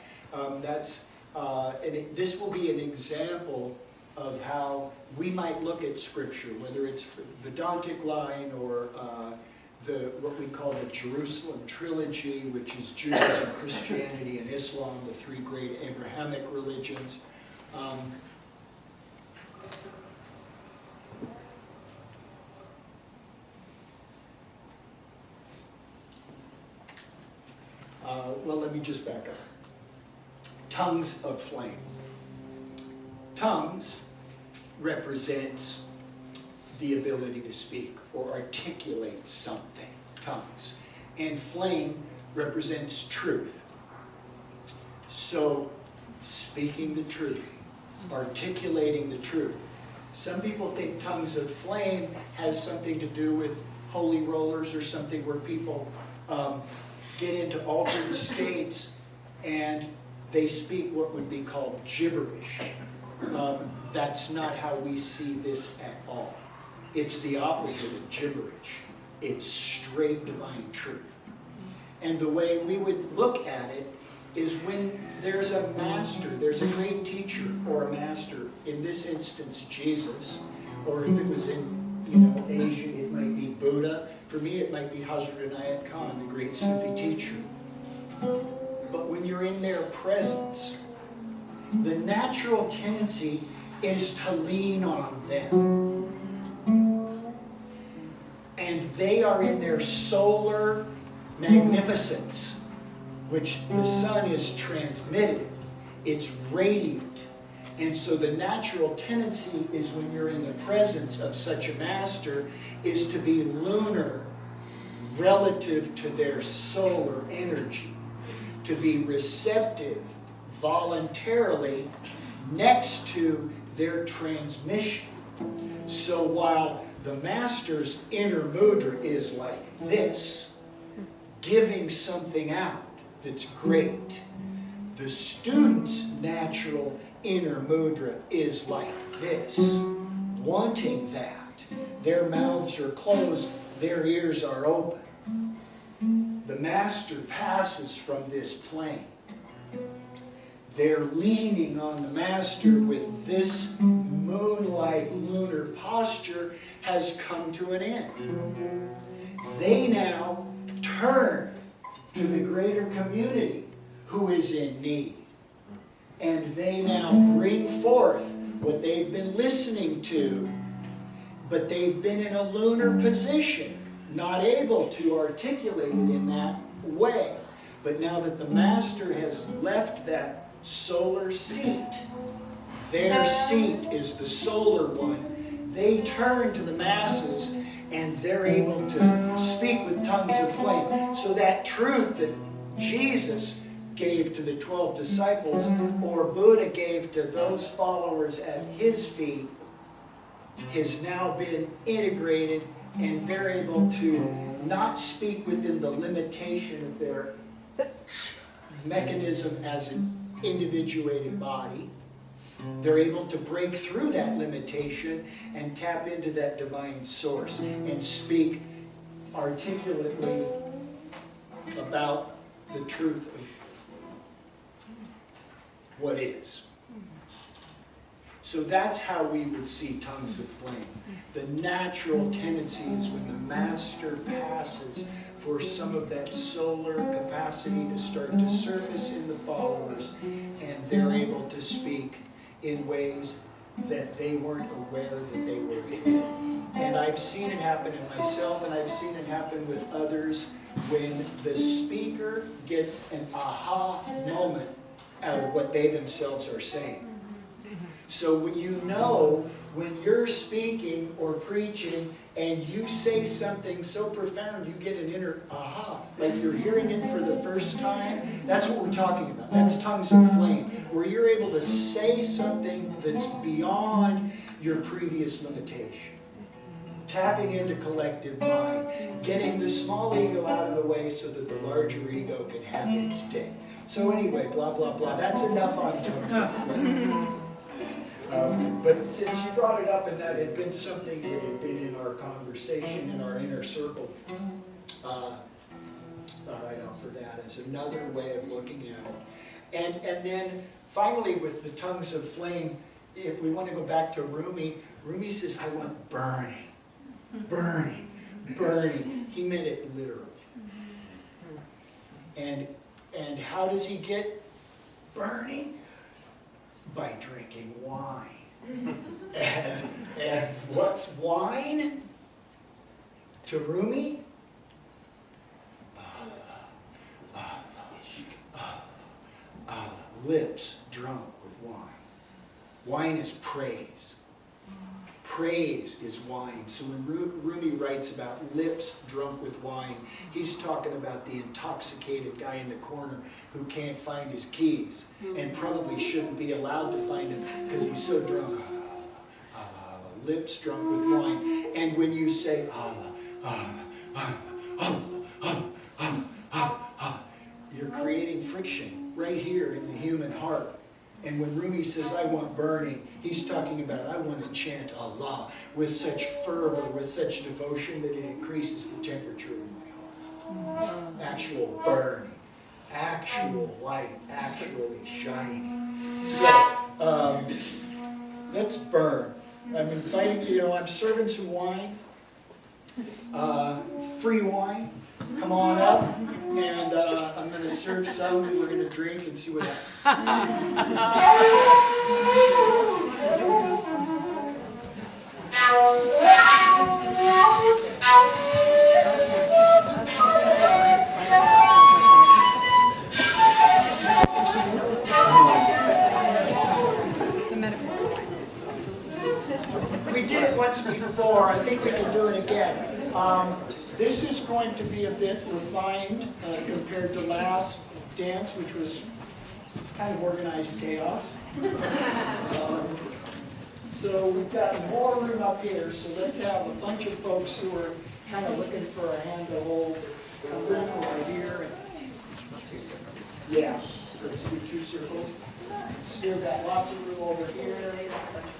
This will be an example of how we might look at Scripture, whether it's Vedantic line or what we call the Jerusalem Trilogy, which is Judaism, Christianity, and Islam, the three great Abrahamic religions. Well, let me just back up. Tongues of flame. Tongues represents the ability to speak or articulate something. Tongues. And flame represents truth. So, speaking the truth, articulating the truth. Some people think tongues of flame has something to do with holy rollers or something where people get into altered states and they speak what would be called gibberish. That's not how we see this at all. It's the opposite of gibberish. It's straight divine truth. And the way we would look at it is when there's a master, there's a great teacher or a master, in this instance Jesus, or if it was in Asia, it might be Buddha. For me, it might be Hazrat Inayat Khan, the great Sufi teacher. But when you're in their presence, the natural tendency is to lean on them. And they are in their solar magnificence, which the sun is transmitted. It's radiant. And so the natural tendency is when you're in the presence of such a master is to be lunar relative to their solar energy, to be receptive voluntarily next to their transmission. So while the master's inner mudra is like this, giving something out that's great, the student's natural inner mudra is like this, wanting that. Their mouths are closed, their ears are open. The master passes from this plane. They're leaning on the master with this moon-like lunar posture has come to an end. They now turn to the greater community who is in need. And they now bring forth what they've been listening to, but they've been in a lunar position, not able to articulate it in that way. But now that the master has left that solar seat, their seat is the solar one, they turn to the masses and they're able to speak with tongues of flame. So that truth that Jesus gave to the 12 disciples, or Buddha gave to those followers at his feet, has now been integrated, and they're able to not speak within the limitation of their mechanism as an individuated body. They're able to break through that limitation and tap into that divine source and speak articulately about the truth of what is. So that's how we would see tongues of flame. The natural tendency is when the master passes for some of that solar capacity to start to surface in the followers, and they're able to speak in ways that they weren't aware that they were in. And I've seen it happen in myself, and I've seen it happen with others when the speaker gets an aha moment out of what they themselves are saying. So you know when you're speaking or preaching and you say something so profound, you get an inner aha, like you're hearing it for the first time. That's what we're talking about. That's tongues of flame, where you're able to say something that's beyond your previous limitation. Tapping into collective mind, getting the small ego out of the way so that the larger ego can have its day. So anyway, blah, blah, blah. That's enough on tongues of flame. But since you brought it up and that had been something that had been in our conversation, in our inner circle, thought I'd offer that as another way of looking at it. And then finally with the tongues of flame, if we want to go back to Rumi says, I want burning, burning, burning. He meant it literally. And how does he get burning? By drinking wine. And what's wine to Rumi? Lips drunk with wine. Wine is praise. Praise is wine. So when Rumi writes about lips drunk with wine, he's talking about the intoxicated guy in the corner who can't find his keys and probably shouldn't be allowed to find them because he's so drunk. Lips drunk with wine. And when you say, you're creating friction right here in the human heart. And when Rumi says, I want burning, he's talking about, I want to chant Allah with such fervor, with such devotion that it increases the temperature in my heart. Actual burning, actual light, actually shining. So, let's burn. I'm inviting, I'm serving some wine, free wine. Come on up, and I'm going to serve some, and we're going to drink and see what happens. We did it once before. I think we can do it again. This is going to be a bit refined compared to last dance, which was kind of organized chaos. So we've got more room up here, so let's have a bunch of folks who are kind of looking for a hand to hold. Come right here. Yeah, let's do 2 circles. Still got lots of room over here.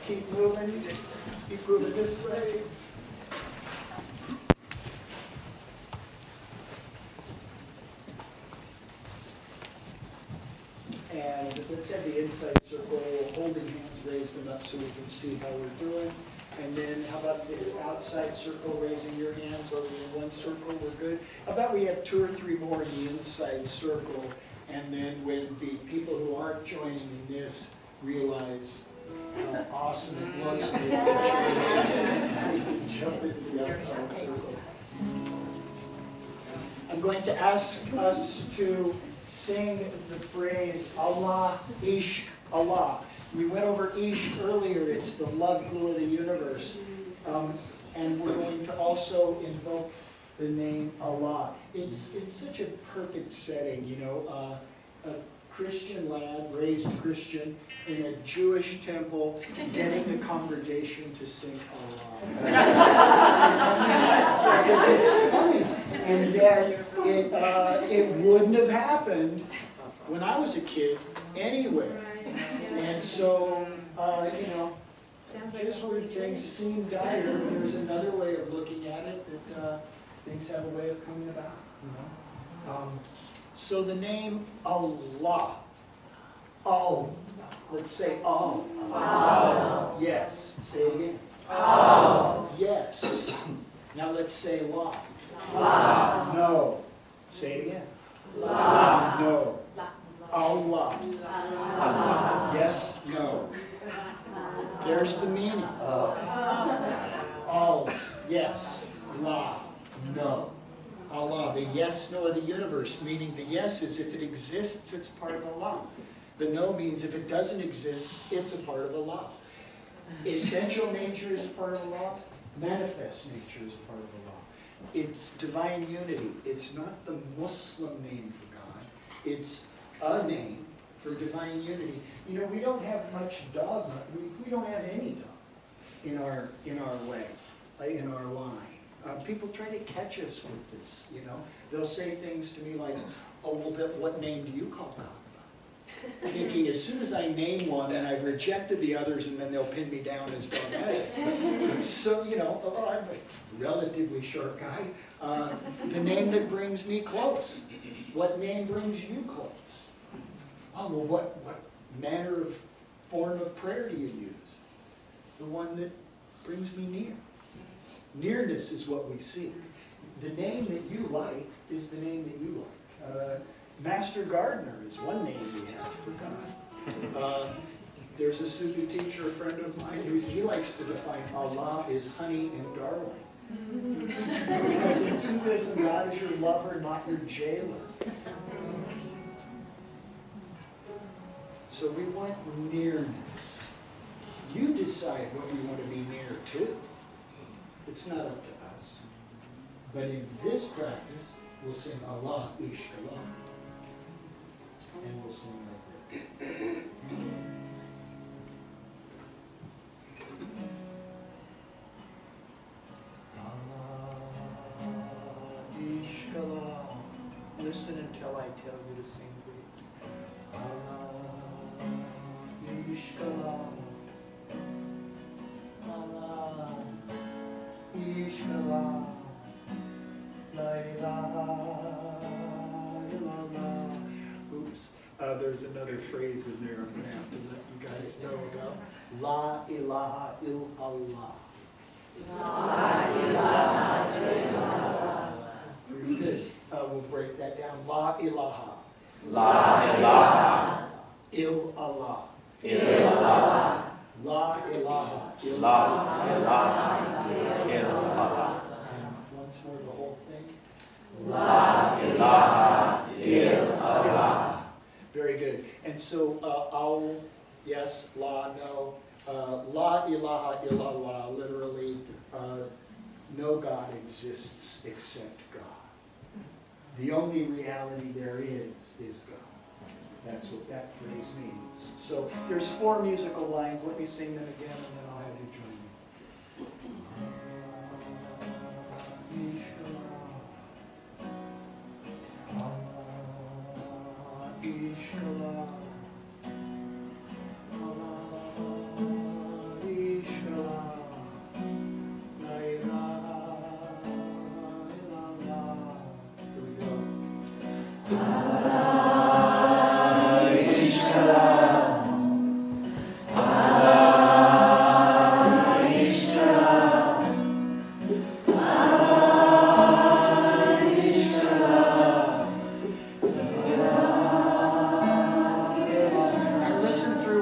Keep moving. Keep moving this way. And let's have the inside circle, holding hands, raise them up so we can see how we're doing. And then how about the outside circle, raising your hands over in one circle, we're good. How about we have 2 or 3 more in the inside circle, and then when the people who aren't joining in this realize how awesome it looks, we can jump into the outside circle. I'm going to ask us to sing the phrase Allah, Ishq, Allah. We went over Ishq earlier, it's the love glue of the universe. And we're going to also invoke the name Allah. It's such a perfect setting, you know, a Christian lad, raised Christian, in a Jewish temple, getting the congregation to sing Allah. Because it's funny, and yet it wouldn't have happened when I was a kid anywhere. And so, you know, just when things seem dire, there's another way of looking at it that things have a way of coming about. You know? So the name Allah. Al. Let's say Al. Al. Yes. Say it again. Al. Yes. Now let's say La. La. No. Say it again. La. No. Allah. Yes, no. There's the meaning. All, yes, La, no. Allah, the yes, no of the universe, meaning the yes is if it exists, it's part of Allah. The no means if it doesn't exist, it's a part of Allah. Essential nature is a part of Allah. Manifest nature is a part of Allah. It's divine unity. It's not the Muslim name for God. It's a name for divine unity. You know, we don't have much dogma. We don't have any dogma in our way, in our line. People try to catch us with this. You know, they'll say things to me like, "Oh, well, what name do you call God?" Thinking as soon as I name one and I've rejected the others, and then they'll pin me down as dogmatic. So, you know, I'm a relatively short guy. The name that brings me close. What name brings you close? Oh, well, what manner of form of prayer do you use? The one that brings me near. Nearness is what we seek. The name that you like is the name that you like. Master Gardener is one name we have for God. There's a Sufi teacher, a friend of mine, he likes to define Allah as honey and darling. Because in Sufism, God is your lover, not your jailer. So we want nearness. You decide what you want to be near to. It's not up to us. But in this practice, we'll sing Allah, Ishq Allah. And we'll sing like this. Allah, Ishq Allah. Listen until I tell you to sing, please. Allah, Ishq Allah. Allah, Ishq Allah. La ilaha illallah. Oops, there's another phrase in there I'm going to have to let you guys know about. La ilaha illallah. La ilaha illallah. Very good. We'll break that down. La ilaha. La ilaha. Illallah. Illallah. La ilaha. La ilaha. Illallah. And once more the whole thing. La ilaha illallah. Very good. And so, al, yes, la, no. La ilaha illallah, literally, no God exists except God. The only reality there is God. That's what that phrase means. So there's 4 musical lines. Let me sing them again, and then I'll have you join me.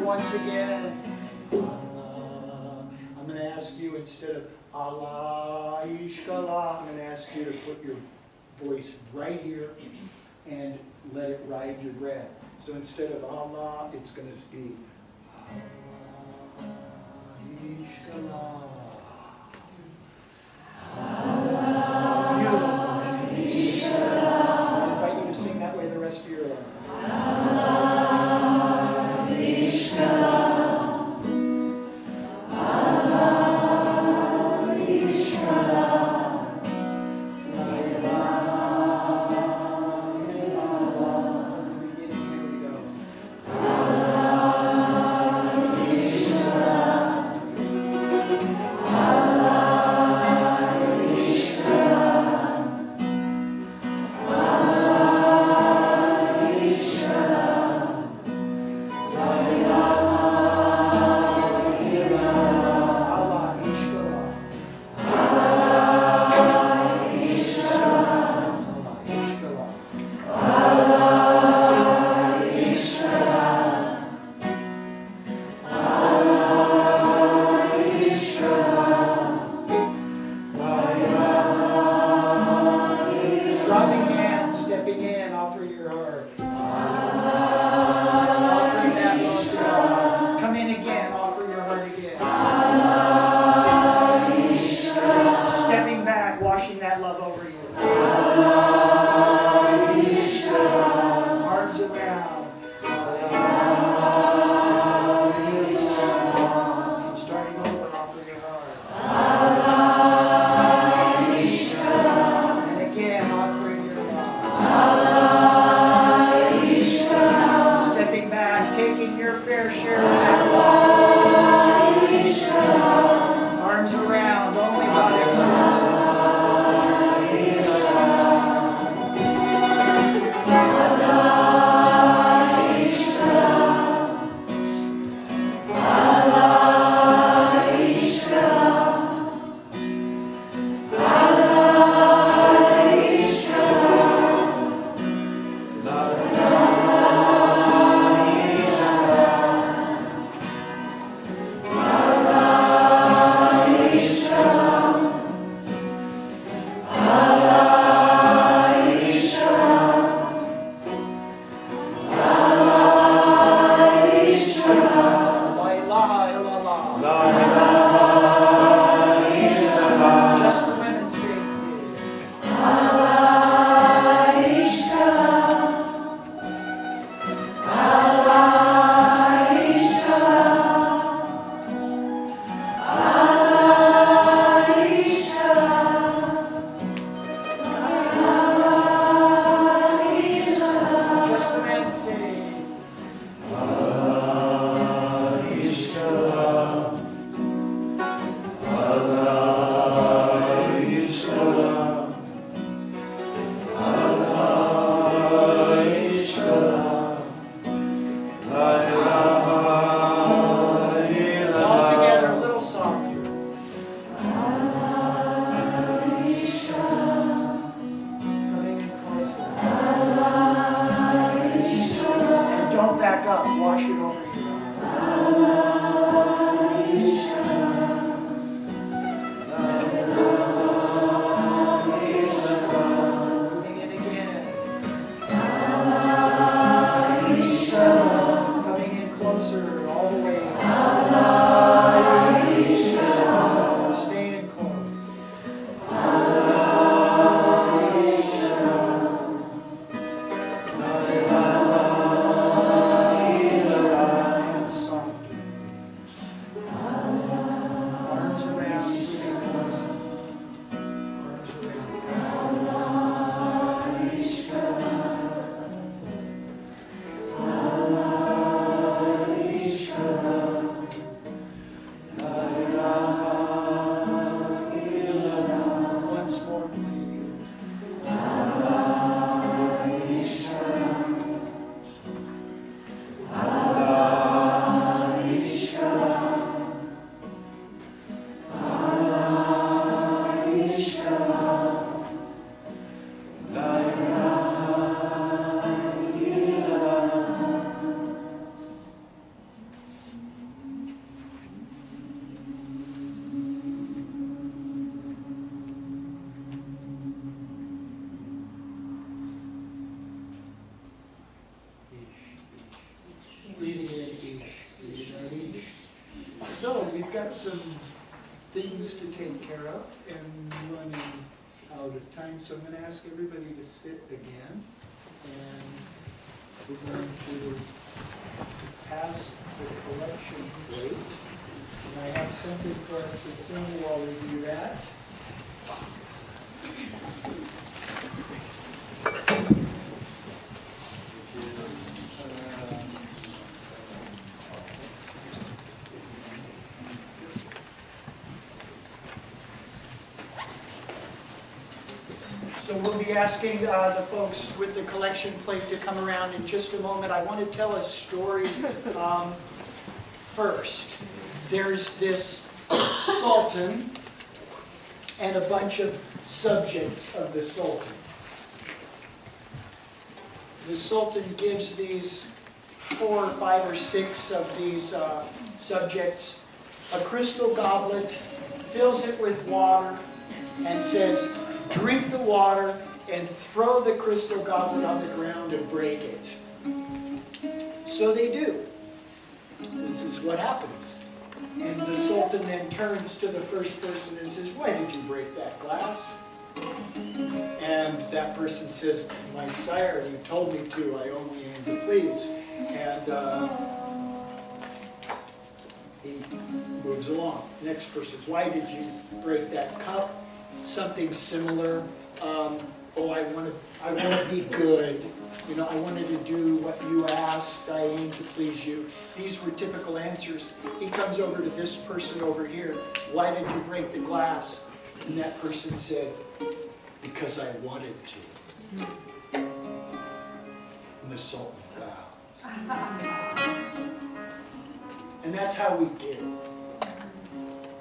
Once again, I'm going to ask you, instead of Allah, Ishkallah, I'm going to ask you to put your voice right here and let it ride your breath. So instead of Allah, it's going to be Allah, Ishkallah. Beautiful. I invite you to sing that way the rest of your life. got some things to take care of and running out of time, so I'm going to ask everybody to sit again. And we're going to pass the collection plate. And I have something for us to sing while we do that. So we'll be asking the folks with the collection plate to come around in just a moment. I want to tell a story first. There's this sultan and a bunch of subjects of the sultan. The sultan gives these 4 or 5 or 6 of these subjects a crystal goblet, fills it with water, and says, drink the water and throw the crystal goblet on the ground and break it. So they do. This is what happens. And the sultan then turns to the first person and says, why did you break that glass? And that person says, my sire, you told me to, I only aim to please. And he moves along. Next person, why did you break that cup? Something similar. Oh, I want to be good. You know, I wanted to do what you asked. I aim to please you. These were typical answers. He comes over to this person over here. Why did you break the glass? And that person said, because I wanted to. And the sultan, wow. And that's how we give.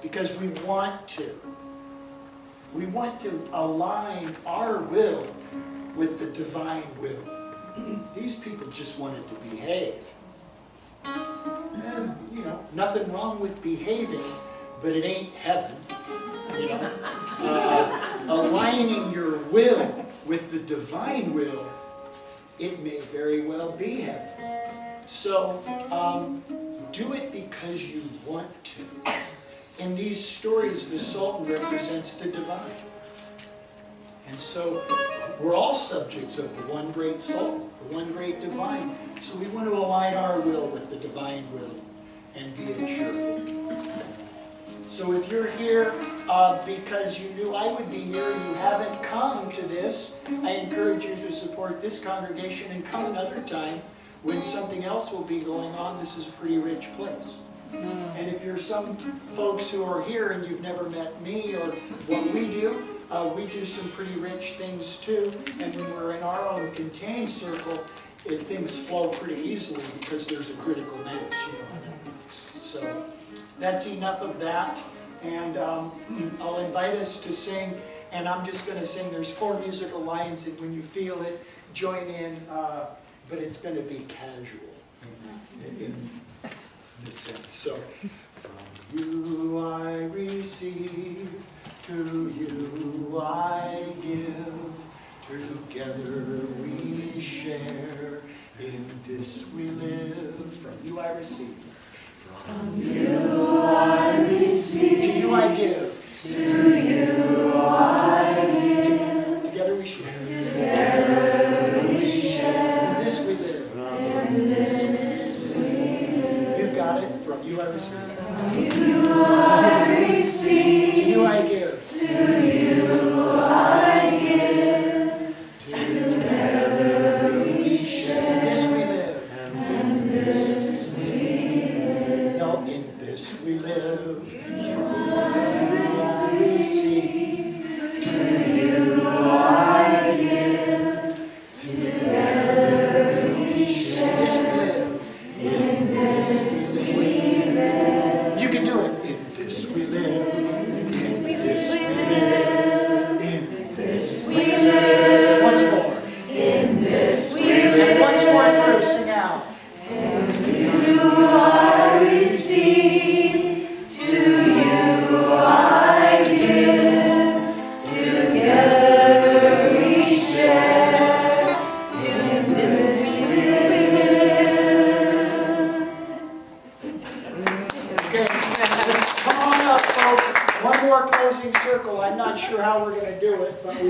Because we want to. We want to align our will with the divine will. These people just wanted to behave. And, you know, nothing wrong with behaving, but it ain't heaven. You know? Aligning your will with the divine will, it may very well be heaven. So, do it because you want to. In these stories, the sultan represents the divine. And so, we're all subjects of the one great sultan, the one great divine. So we want to align our will with the divine will and be cheerful. So if you're here because you knew I would be here and you haven't come to this, I encourage you to support this congregation and come another time when something else will be going on. This is a pretty rich place. And if you're some folks who are here and you've never met me or what we do some pretty rich things too. And when we're in our own contained circle, things flow pretty easily because there's a critical mass. You know? So that's enough of that. And I'll invite us to sing. And I'm just going to sing. There's 4 musical lines, and when you feel it, join in. But it's going to be casual in this sense. So, from you I receive, to you I give, together we share, in this we live. From you I receive. From you I receive. To you I give. To you I give. Together we share. Together we share. In this we live. In this we live. You've got it. From you I receive. From you I receive. To you I give. To you I give. Together we share. In this we live. In this we live. No, in this we live. From you I receive.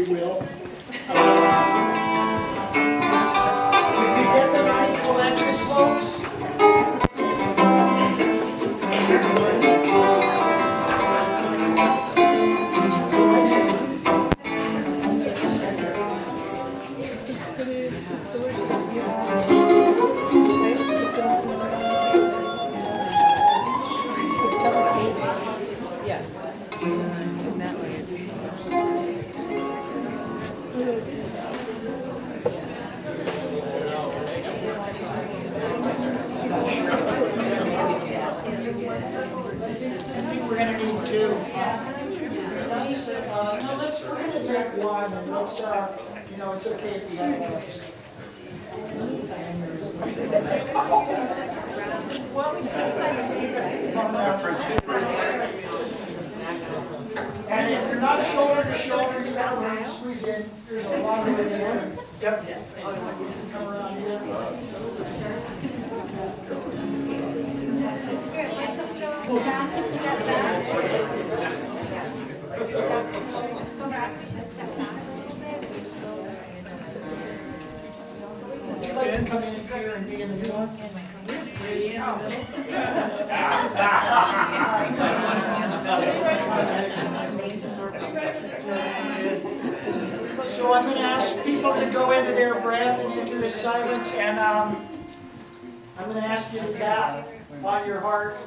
will. Did we get the right collectors, folks? I think we're gonna need two. No, let's, we're gonna take one and let's, it's okay if you have one. And if you're not shoulder to shoulder, you gotta really squeeze in. There's a lot of room here. Yep. Come around here. Would you like to come in here and be in the nuance? So I'm going to ask people to go into their breath and into the silence, and I'm going to ask you to tap on your heart,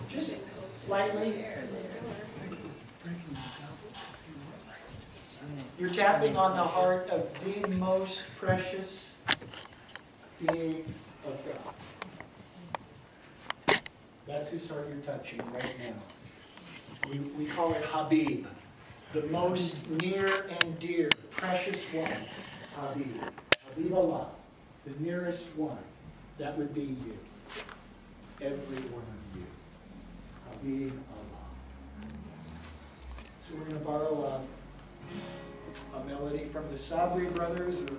just lightly. You're tapping on the heart of the most precious being of God. That's whose heart you're touching right now. We call it Habib, the most near and dear, precious one. Habib. Habib Allah, the nearest one. That would be you. Every one of you. Habib Allah. So we're going to borrow a melody from the Sabri brothers of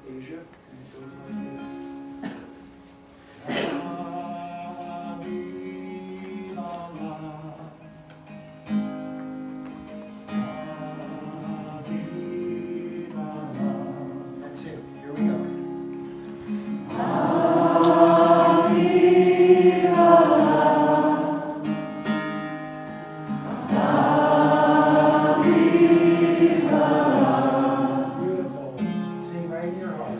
Asia. And it goes like this. Habib Allah. Habib Allah. That's it. Here we go. Beautiful. Sing right in your heart.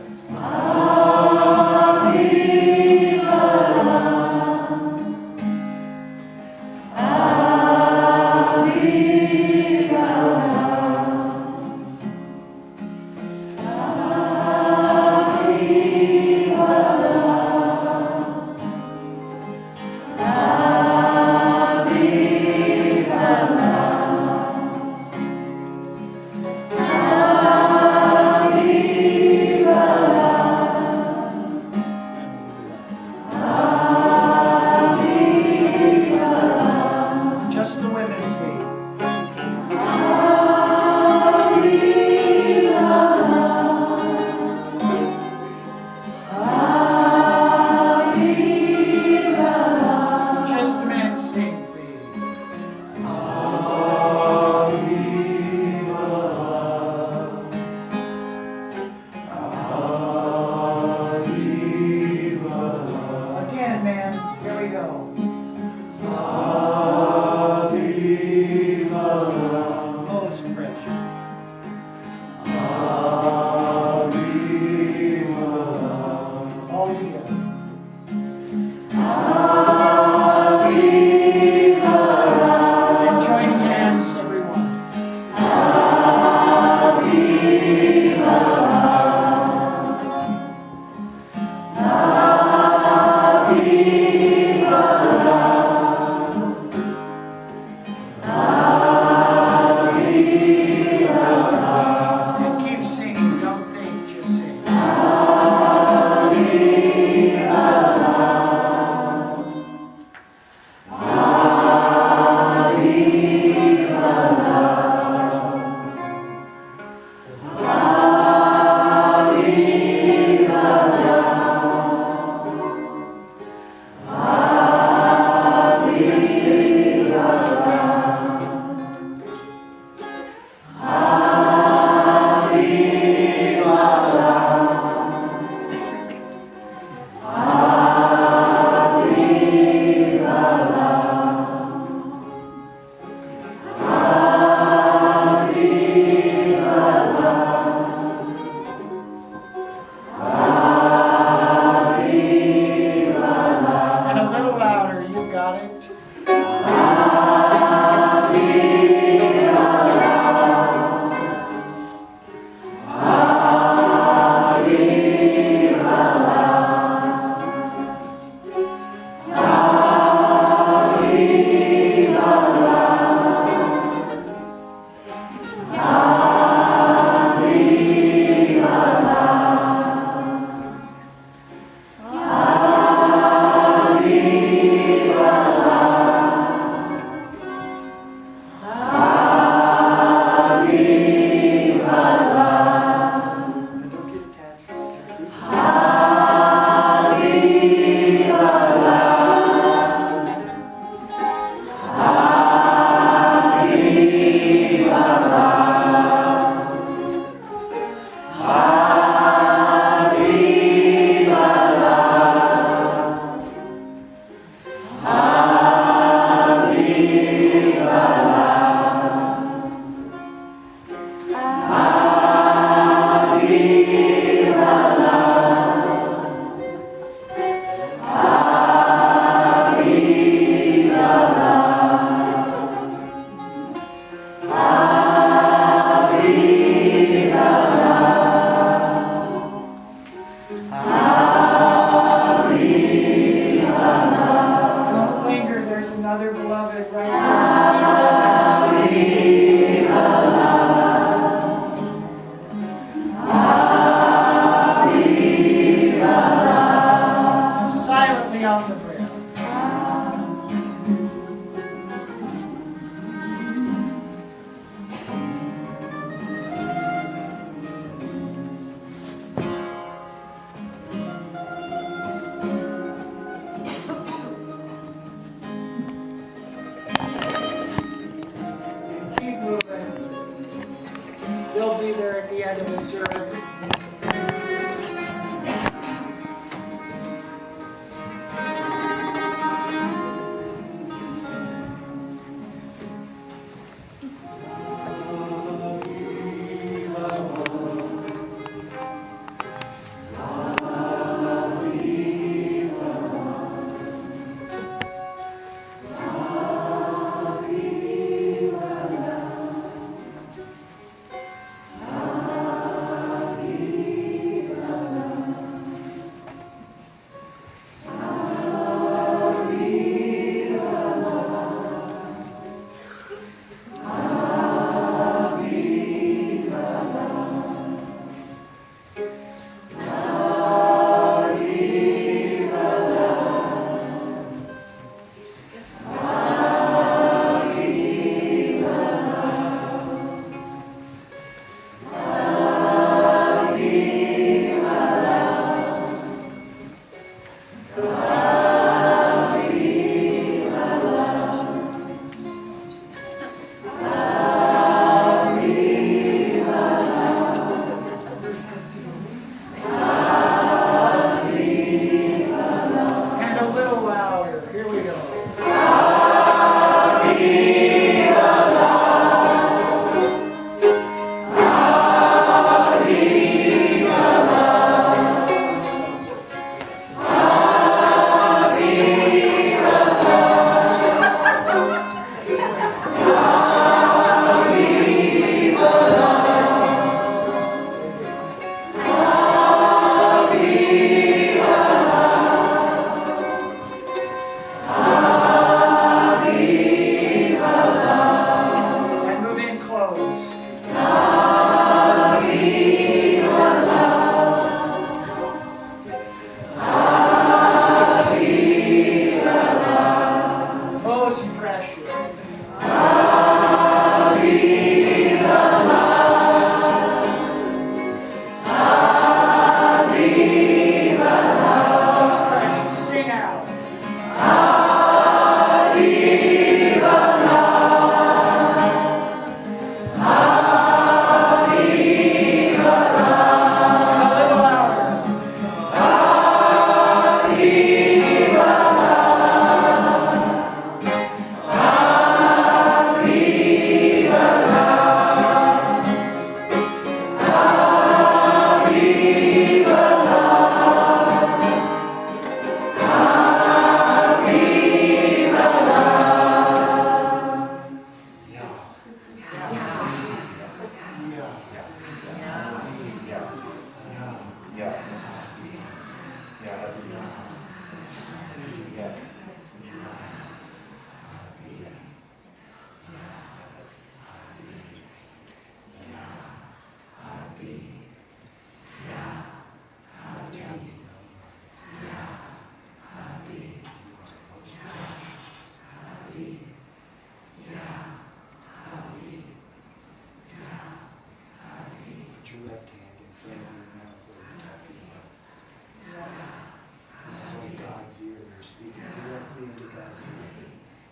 They'll be there at the end of the service.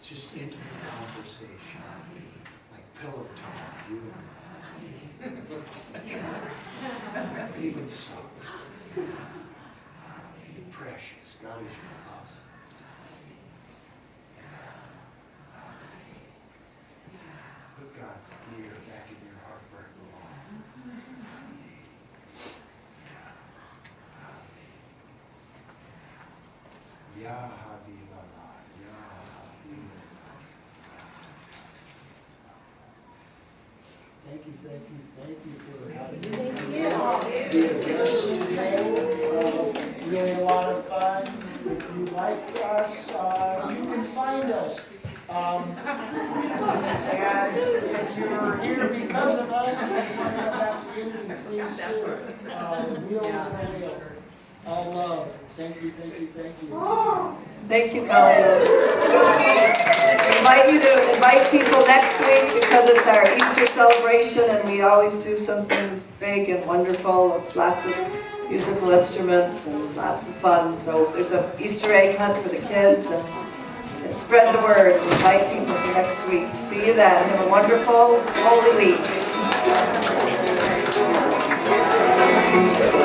Just intimate conversation, like pillow talk, you and I. Even so, you're precious. God is your love. Put God's ear back in your heart where it belongs. Ya Habiballah, Ya Habiballah. Thank you for having me. Be a guest today. Really a lot of fun. If you like us, you can find us. And if you're here because of us and you want to come back to Unity, please do. Real. All love. Thank you. Thank you, Khalil. Invite you to invite people next week because it's our Easter celebration and we always do something big and wonderful with lots of musical instruments and lots of fun. So there's an Easter egg hunt for the kids and spread the word. Invite people for next week. See you then. Have a wonderful Holy Week. Thank you.